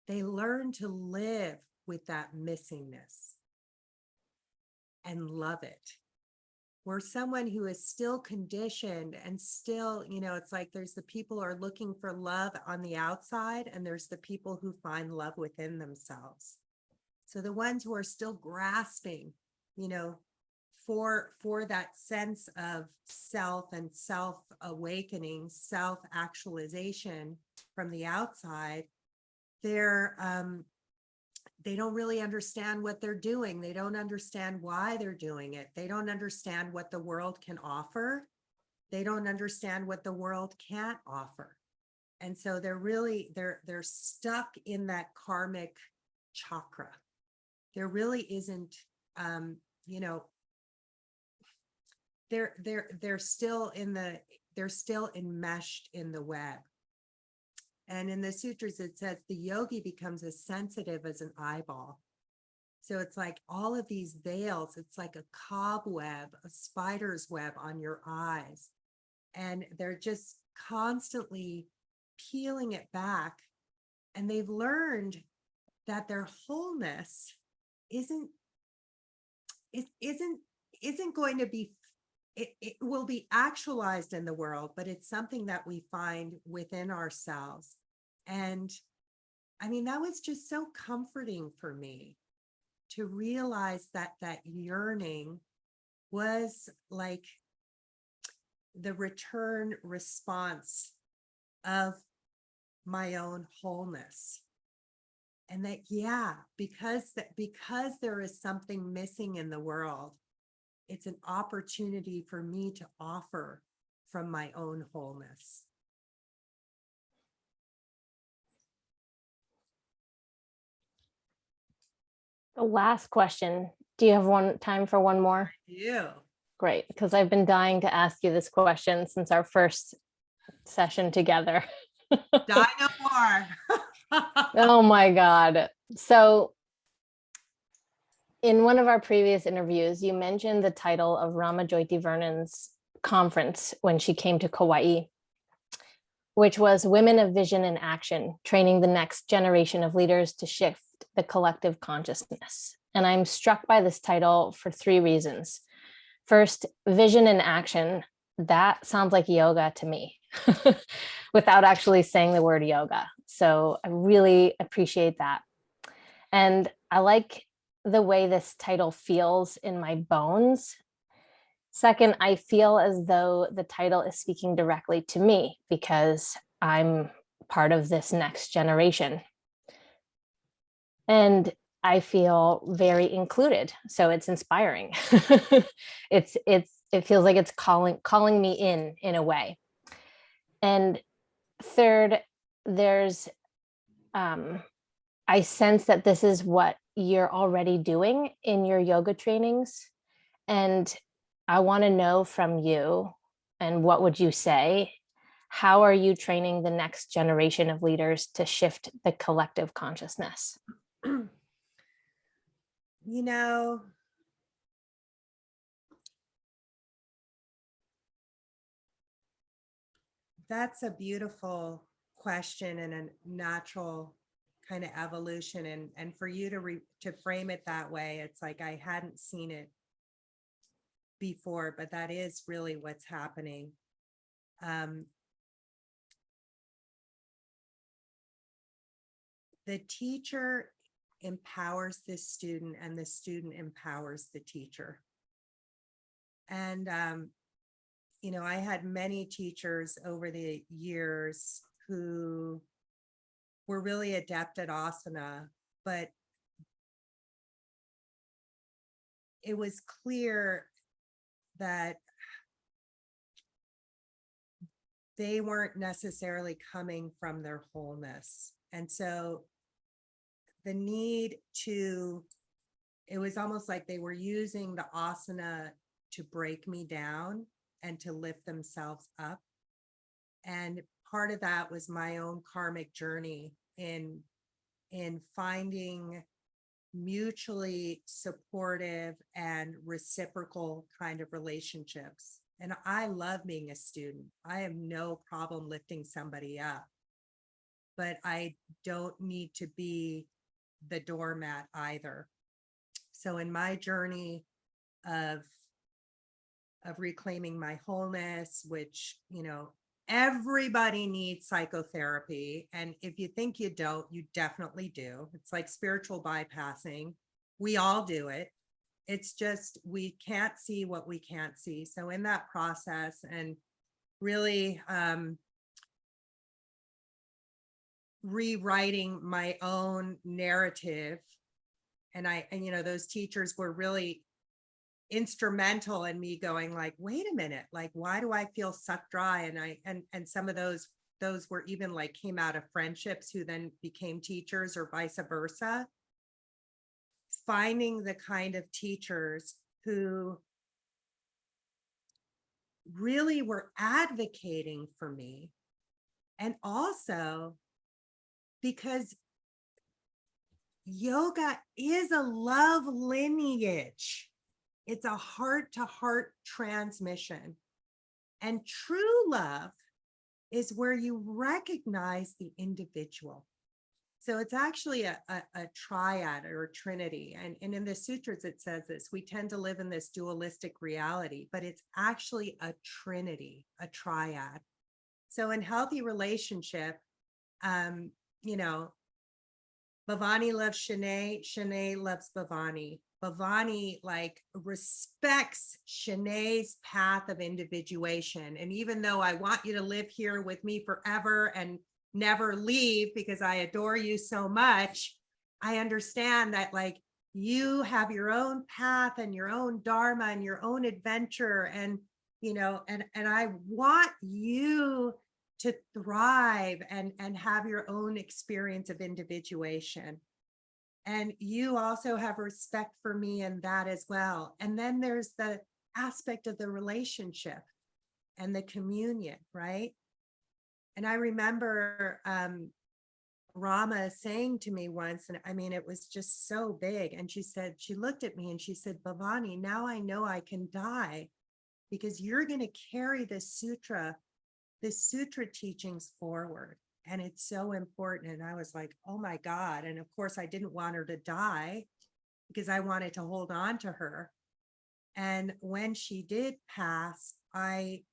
they learn to live with that missingness and love it. We're someone who is still conditioned and still, it's like there's the people who are looking for love on the outside, and there's the people who find love within themselves. So the ones who are still grasping, for that sense of self and self-awakening, self-actualization from the outside, they don't really understand what they're doing. They don't understand why they're doing it. They don't understand what the world can offer. They don't understand what the world can't offer. And so they're stuck in that karmic chakra. There really isn't, they're still enmeshed in the web. And in the sutras, it says the yogi becomes as sensitive as an eyeball. So it's like all of these veils, it's like a cobweb, a spider's web on your eyes. And they're just constantly peeling it back. And they've learned that their wholeness isn't going to be, it will be actualized in the world, but it's something that we find within ourselves. And I mean, that was just so comforting for me to realize that yearning was like the return response of my own wholeness. And that, yeah, because there is something missing in the world, it's an opportunity for me to offer from my own wholeness. The last question. Do you have time for one more? Yeah. Great, because I've been dying to ask you this question since our first session together. Die no more. Oh my God. So in one of our previous interviews, you mentioned the title of Rama Jyoti Vernon's conference when she came to Kauai, which was Women of Vision and Action, training the next generation of leaders to shift the collective consciousness. And I'm struck by this title for 3 reasons. First, vision and action. That sounds like yoga to me without actually saying the word yoga. So I really appreciate that. And I like the way this title feels in my bones. Second, I feel as though the title is speaking directly to me because I'm part of this next generation. And I feel very included. So it's inspiring. It feels like it's calling me in a way. And third, there's I sense that this is what you're already doing in your yoga trainings. And I want to know from you, and what would you say? How are you training the next generation of leaders to shift the collective consciousness? That's a beautiful question and a natural kind of evolution. And for you to frame it that way, it's like I hadn't seen it before, but that is really what's happening. The teacher empowers the student, and the student empowers the teacher. And I had many teachers over the years who were really adept at asana, but it was clear that they weren't necessarily coming from their wholeness. And so the need to, it was almost like they were using the asana to break me down and to lift themselves up. And part of that was my own karmic journey in finding mutually supportive and reciprocal kind of relationships. And I love being a student. I have no problem lifting somebody up, but I don't need to be the doormat either. So in my journey of reclaiming my wholeness, which, you know, everybody needs psychotherapy. And if you think you don't, you definitely do. It's like spiritual bypassing. We all do it. It's just, we can't see what we can't see. So in that process, and really rewriting my own narrative, and you know, those teachers were really instrumental in me going like, wait a minute, like, why do I feel sucked dry? And some of those were even like came out of friendships who then became teachers or vice versa. Finding the kind of teachers who really were advocating for me. And also because yoga is a love lineage. It's a heart-to-heart transmission. And true love is where you recognize the individual. So it's actually a triad or a trinity. And in the sutras, it says this: we tend to live in this dualistic reality, but it's actually a trinity, a triad. So in healthy relationship, you know, Bhavani loves Shanae, Shanae loves Bhavani. Bhavani like respects Shanae's path of individuation. And even though I want you to live here with me forever and never leave because I adore you so much, I understand that like you have your own path and your own dharma and your own adventure. And, you know, and I want you to thrive and have your own experience of individuation. And you also have respect for me in that as well. And then there's the aspect of the relationship and the communion, right? And I remember Rama saying to me once, and I mean, it was just so big. And she said, she looked at me and she said, Bhavani, now I know I can die because you're going to carry this sutra teachings forward. And it's so important. And I was like, oh my God. And of course, I didn't want her to die because I wanted to hold on to her. And when she did pass, I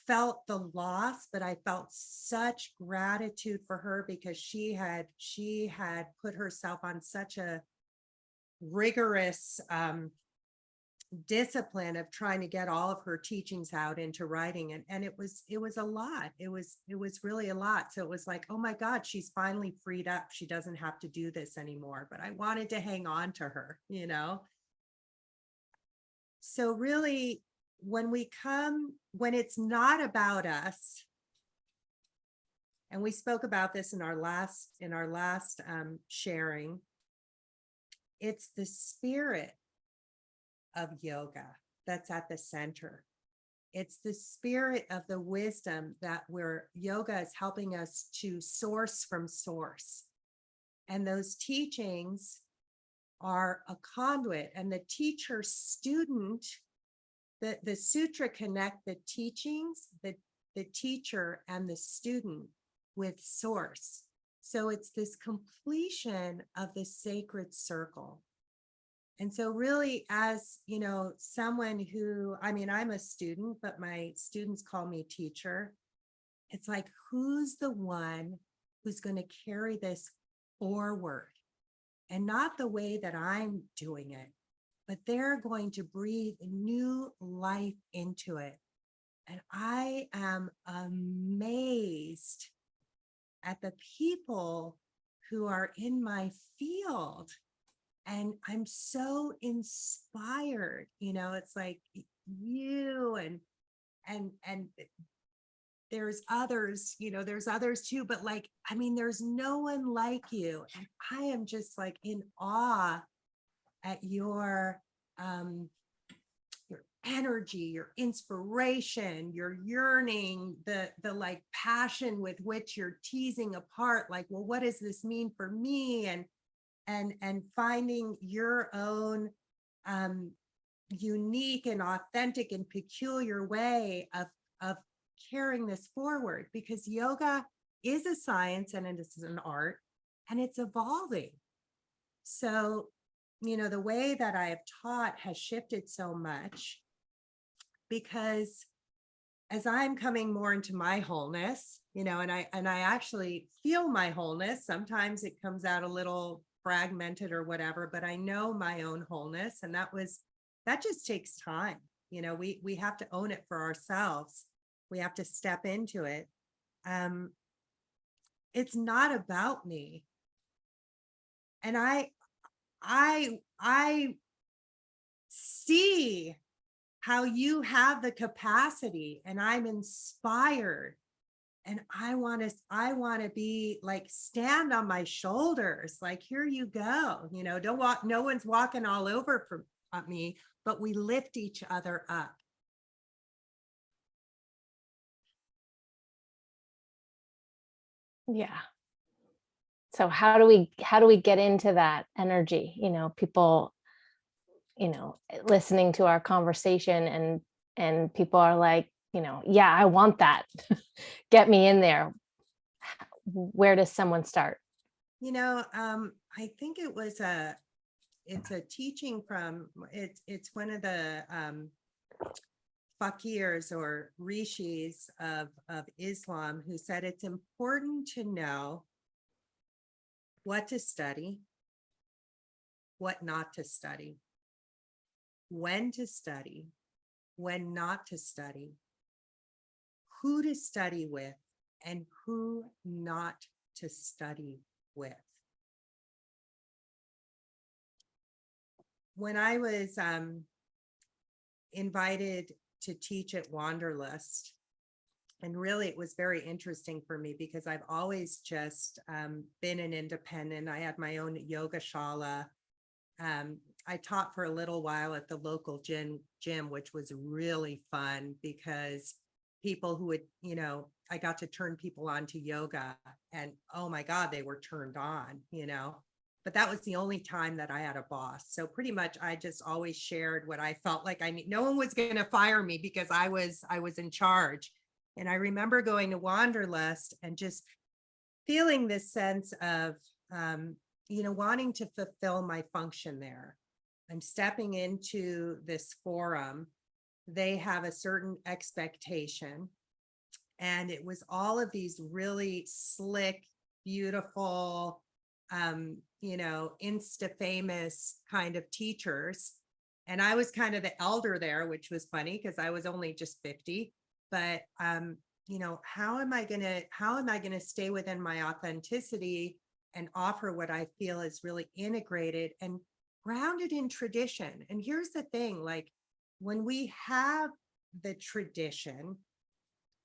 felt the loss, but I felt such gratitude for her because she had put herself on such a rigorous discipline of trying to get all of her teachings out into writing. And it was a lot. It was really a lot. So it was like, oh my God, she's finally freed up. She doesn't have to do this anymore. But I wanted to hang on to her, you know? So really, when it's not about us, and we spoke about this in our last sharing, it's the spirit of yoga that's at the center. It's the spirit of the wisdom that where yoga is helping us to source from source. And those teachings are a conduit, and the teacher student, the sutra connect the teachings, the teacher and the student with source. So it's this completion of the sacred circle. And so really, as you know, someone who, I mean, I'm a student, but my students call me teacher. It's like, who's the one who's going to carry this forward? And not the way that I'm doing it, but they're going to breathe new life into it. And I am amazed at the people who are in my field. And I'm so inspired, it's like you and there's others, there's others too, but like, I mean, there's no one like you. And I am just like in awe at your energy, your inspiration, your yearning, the like passion with which you're teasing apart, like, well, what does this mean for me? And finding your own unique and authentic and peculiar way of carrying this forward, because yoga is a science and it is an art and it's evolving. So, the way that I have taught has shifted so much, because as I'm coming more into my wholeness, and I actually feel my wholeness. Sometimes it comes out a little fragmented or whatever, but I know my own wholeness. And that just takes time. We have to own it for ourselves. We have to step into it. It's not about me. And I see how you have the capacity, and I'm inspired, and I want to be like, stand on my shoulders, like, here you go, don't walk, no one's walking all over me, but we lift each other up. Yeah. So how do we get into that energy? People, listening to our conversation, and people are like, yeah, I want that. Get me in there. Where does someone start? I think it's a teaching from, it's one of the fakirs or rishis of Islam, who said it's important to know what to study, what not to study, when to study, when not to study, who to study with, and who not to study with. When I was invited to teach at Wanderlust, and really it was very interesting for me, because I've always just been an independent. I had my own yoga shala. I taught for a little while at the local gym, which was really fun, because people who would, I got to turn people on to yoga, and oh my God, they were turned on, but that was the only time that I had a boss. So pretty much I just always shared what I felt like I need. No one was going to fire me, because I was in charge. And I remember going to Wanderlust and just feeling this sense of, wanting to fulfill my function there. I'm stepping into this forum. They have a certain expectation. And it was all of these really slick, beautiful, Insta famous kind of teachers. And I was kind of the elder there, which was funny, because I was only just 50. But how am I gonna stay within my authenticity and offer what I feel is really integrated and grounded in tradition? And here's the thing, like, when we have the tradition,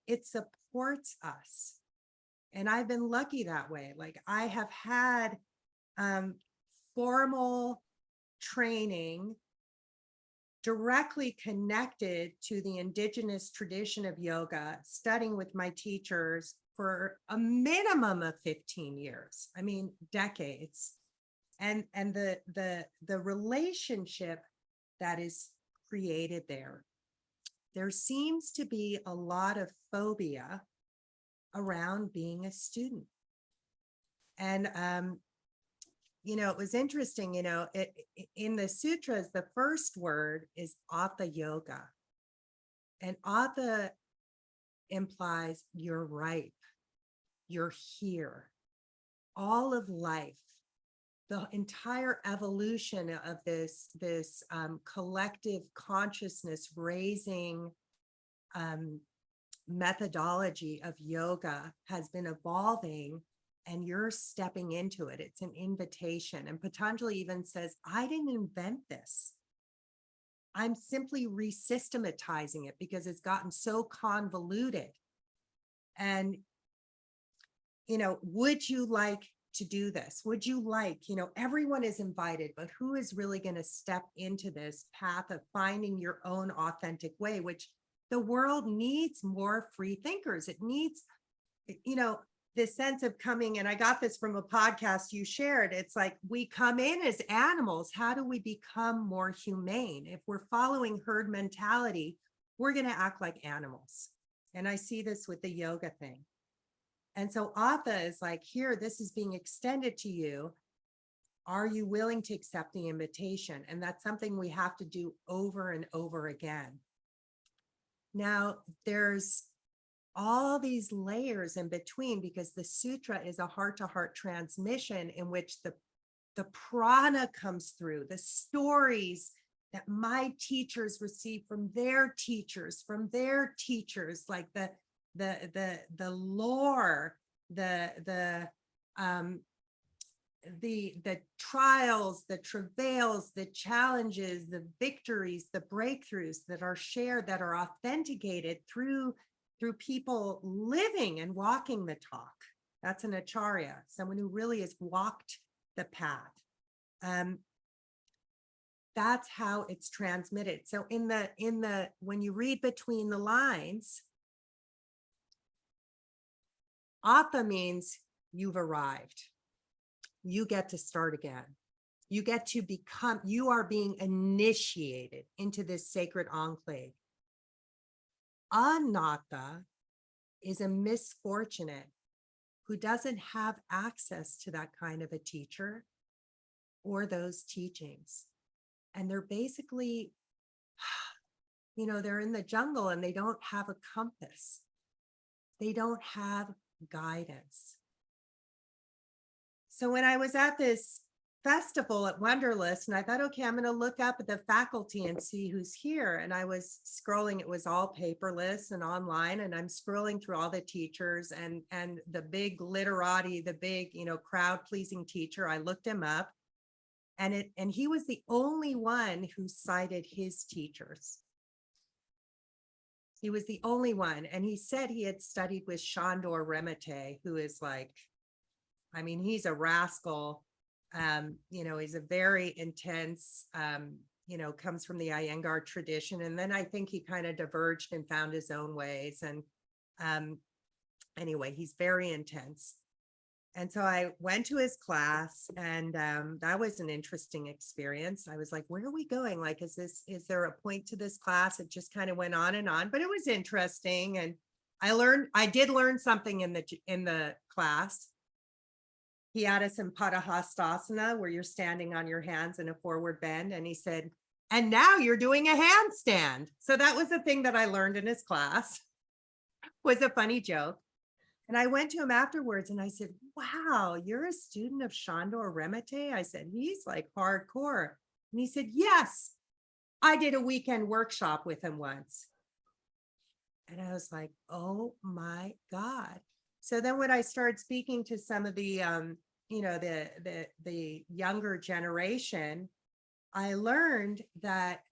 it supports us. And I've been lucky that way. Like, I have had formal training directly connected to the indigenous tradition of yoga, studying with my teachers for a minimum of 15 years. I mean, decades. And the relationship that is created there seems to be a lot of phobia around being a student. And it was interesting, in the sutras, the first word is atha yoga. And atha implies you're ripe, you're here. All of life, the entire evolution of this collective consciousness raising methodology of yoga has been evolving and you're stepping into it. It's an invitation. And Patanjali even says, I didn't invent this. I'm simply resystematizing it because it's gotten so convoluted. And, would you like to do this? Would you like, everyone is invited, but who is really going to step into this path of finding your own authentic way, which the world needs more free thinkers. It needs, this sense of coming, and I got this from a podcast you shared. It's like we come in as animals. How do we become more humane? If we're following herd mentality, we're going to act like animals. And I see this with the yoga thing. And so Atha is like, here, this is being extended to you. Are you willing to accept the invitation? And that's something we have to do over and over again. Now, there's all these layers in between, because the sutra is a heart-to-heart transmission in which the prana comes through, the stories that my teachers received from their teachers, like the lore, the trials, the travails, the challenges, the victories, the breakthroughs that are shared, that are authenticated through people living and walking the talk. That's an acharya, someone who really has walked the path. That's how it's transmitted. So when you read between the lines, Atha means you've arrived. You get to start again. You get to you are being initiated into this sacred enclave. Anatta is a misfortunate who doesn't have access to that kind of a teacher or those teachings. And they're basically, they're in the jungle and they don't have a compass. They don't have guidance. So when I was at this festival at Wonderlist, and I thought, okay, I'm going to look up at the faculty and see who's here. And I was scrolling, it was all paperless and online. And I'm scrolling through all the teachers and the big literati, the big, crowd pleasing teacher. I looked him up, and he was the only one who cited his teachers. He was the only one. And he said he had studied with Shandor Remete, who is like, he's a rascal. He's a very intense, comes from the Iyengar tradition. And then I think he kind of diverged and found his own ways. And anyway, he's very intense. And so I went to his class, and that was an interesting experience. I was like, where are we going? Like, is there a point to this class? It just kind of went on and on, but it was interesting. And I did learn something in the class. He had us in Padahastasana, where you're standing on your hands in a forward bend. And he said, and now you're doing a handstand. So that was the thing that I learned in his class. Was a funny joke. And I went to him afterwards and I said, wow, you're a student of Shandor Remete? I said, he's like hardcore. And he said, yes, I did a weekend workshop with him once. And I was like, oh my God. So then when I started speaking to some of the, the younger generation, I learned that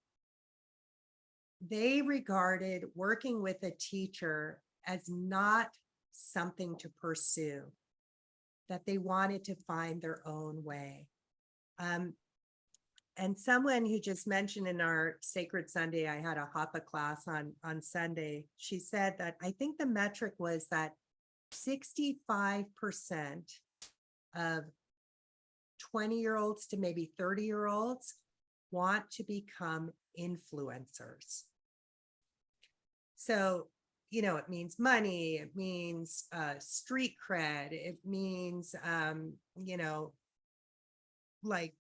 they regarded working with a teacher as not something to pursue, that they wanted to find their own way. And someone who just mentioned in our Sacred Sunday, I had a Hatha class on Sunday. She said that I think the metric was that 65% of 20-year-olds to maybe 30-year-olds want to become influencers. So, it means money, it means street cred, it means, like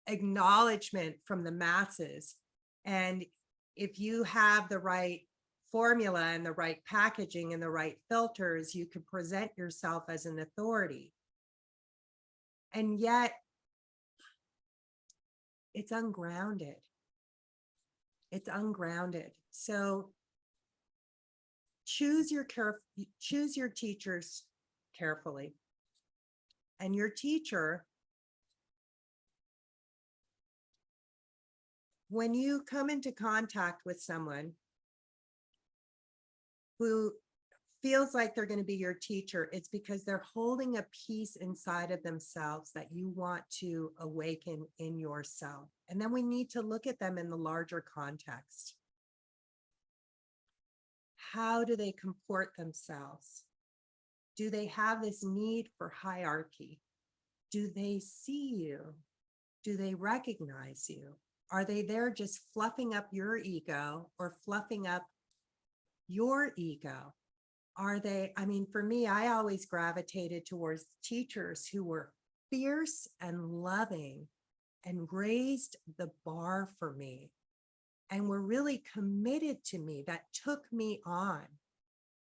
acknowledgement from the masses. And if you have the right formula and the right packaging and the right filters, you can present yourself as an authority. And yet it's ungrounded. It's ungrounded. So choose your teachers carefully. And your teacher, when you come into contact with someone who feels like they're going to be your teacher, it's because they're holding a piece inside of themselves that you want to awaken in yourself. And then we need to look at them in the larger context. How do they comport themselves? Do they have this need for hierarchy? Do they see you? Do they recognize you? Are they there just fluffing up your ego or fluffing up your ego? Are they, I mean, for me, I always gravitated towards teachers who were fierce and loving and raised the bar for me and were really committed to me, that took me on.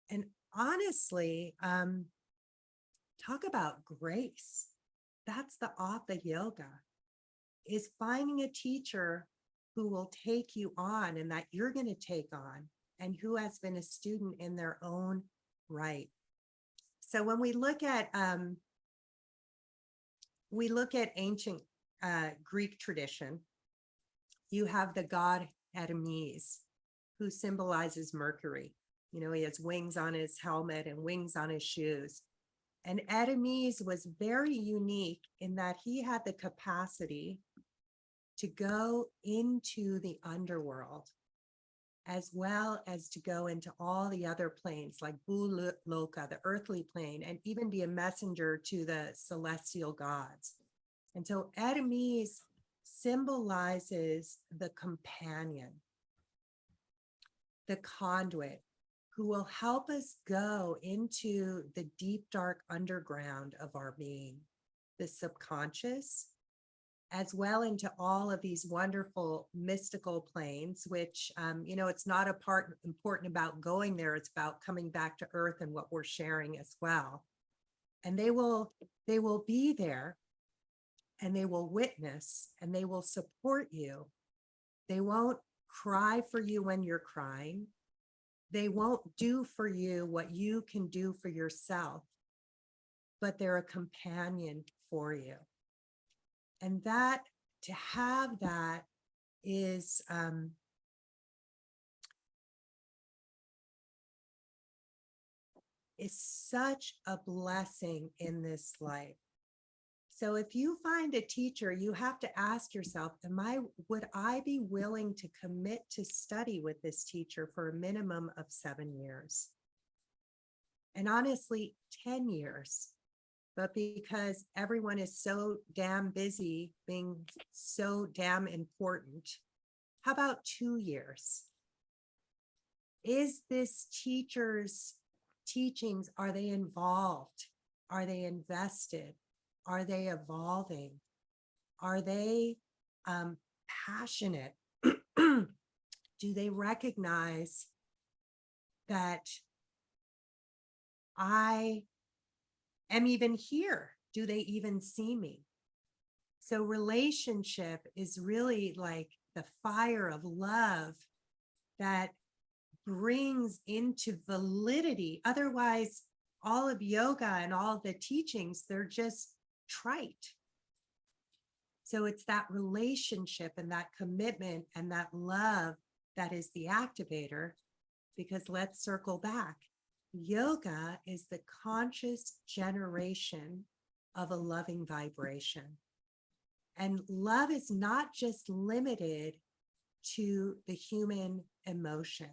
And honestly, talk about grace. That's the Hatha yoga, is finding a teacher who will take you on and that you're going to take on, and who has been a student in their own right. So when we look at ancient Greek tradition, you have the god Hermes, who symbolizes Mercury. You know, he has wings on his helmet and wings on his shoes. And Hermes was very unique in that he had the capacity to go into the underworld, as well as to go into all the other planes like Bhūloka, the earthly plane, and even be a messenger to the celestial gods. And so Hermes symbolizes the companion, the conduit, who will help us go into the deep, dark underground of our being, the subconscious, as well into all of these wonderful mystical planes, which, you know, it's not important about going there. It's about coming back to earth and what we're sharing as well. And they will be there, and they will witness, and they will support you. They won't cry for you when you're crying. They won't do for you what you can do for yourself, but they're a companion for you. And that, to have that is such a blessing in this life. So if you find a teacher, you have to ask yourself, would I be willing to commit to study with this teacher for a minimum of 7 years? And honestly, 10 years. But because everyone is so damn busy being so damn important, how about 2 years? Is this teacher's teachings, are they involved? Are they invested? Are they evolving? Are they passionate? Do they recognize that I am even here? Do they even see me? So relationship is really like the fire of love that brings into validity. Otherwise, all of yoga and all the teachings, they're just trite. So it's that relationship and that commitment and that love that is the activator, because let's circle back. Yoga is the conscious generation of a loving vibration. And love is not just limited to the human emotion.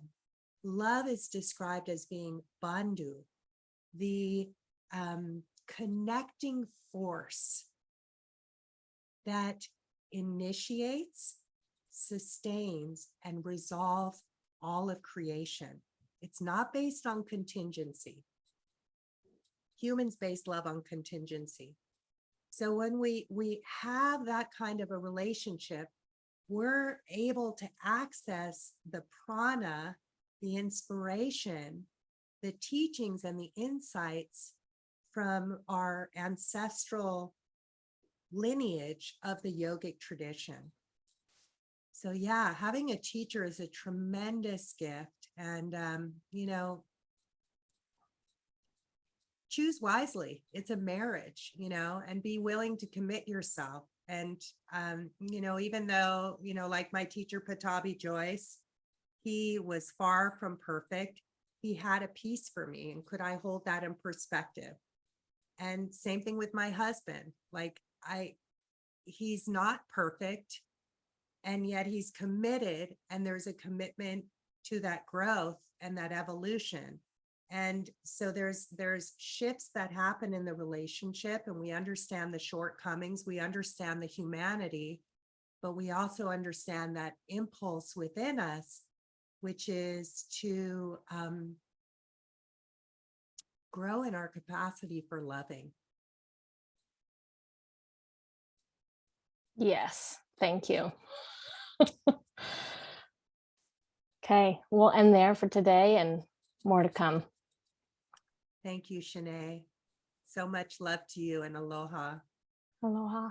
Love is described as being bandhu, the connecting force that initiates, sustains, and resolves all of creation. It's not based on contingency. Humans base love on contingency. So when we have that kind of a relationship, we're able to access the prana, the inspiration, the teachings, and the insights from our ancestral lineage of the yogic tradition. So yeah, having a teacher is a tremendous gift. And, you know, choose wisely. It's a marriage, and be willing to commit yourself. And, even though, like my teacher, Patabi Joyce, he was far from perfect. He had a piece for me. And could I hold that in perspective? And same thing with my husband. Like he's not perfect, and yet he's committed, and there's a commitment to that growth and that evolution. And so there's shifts that happen in the relationship, and we understand the shortcomings, we understand the humanity, but we also understand that impulse within us, which is to grow in our capacity for loving. Yes, thank you. Okay, we'll end there for today and more to come. Thank you, Shanae. So much love to you, and aloha. Aloha.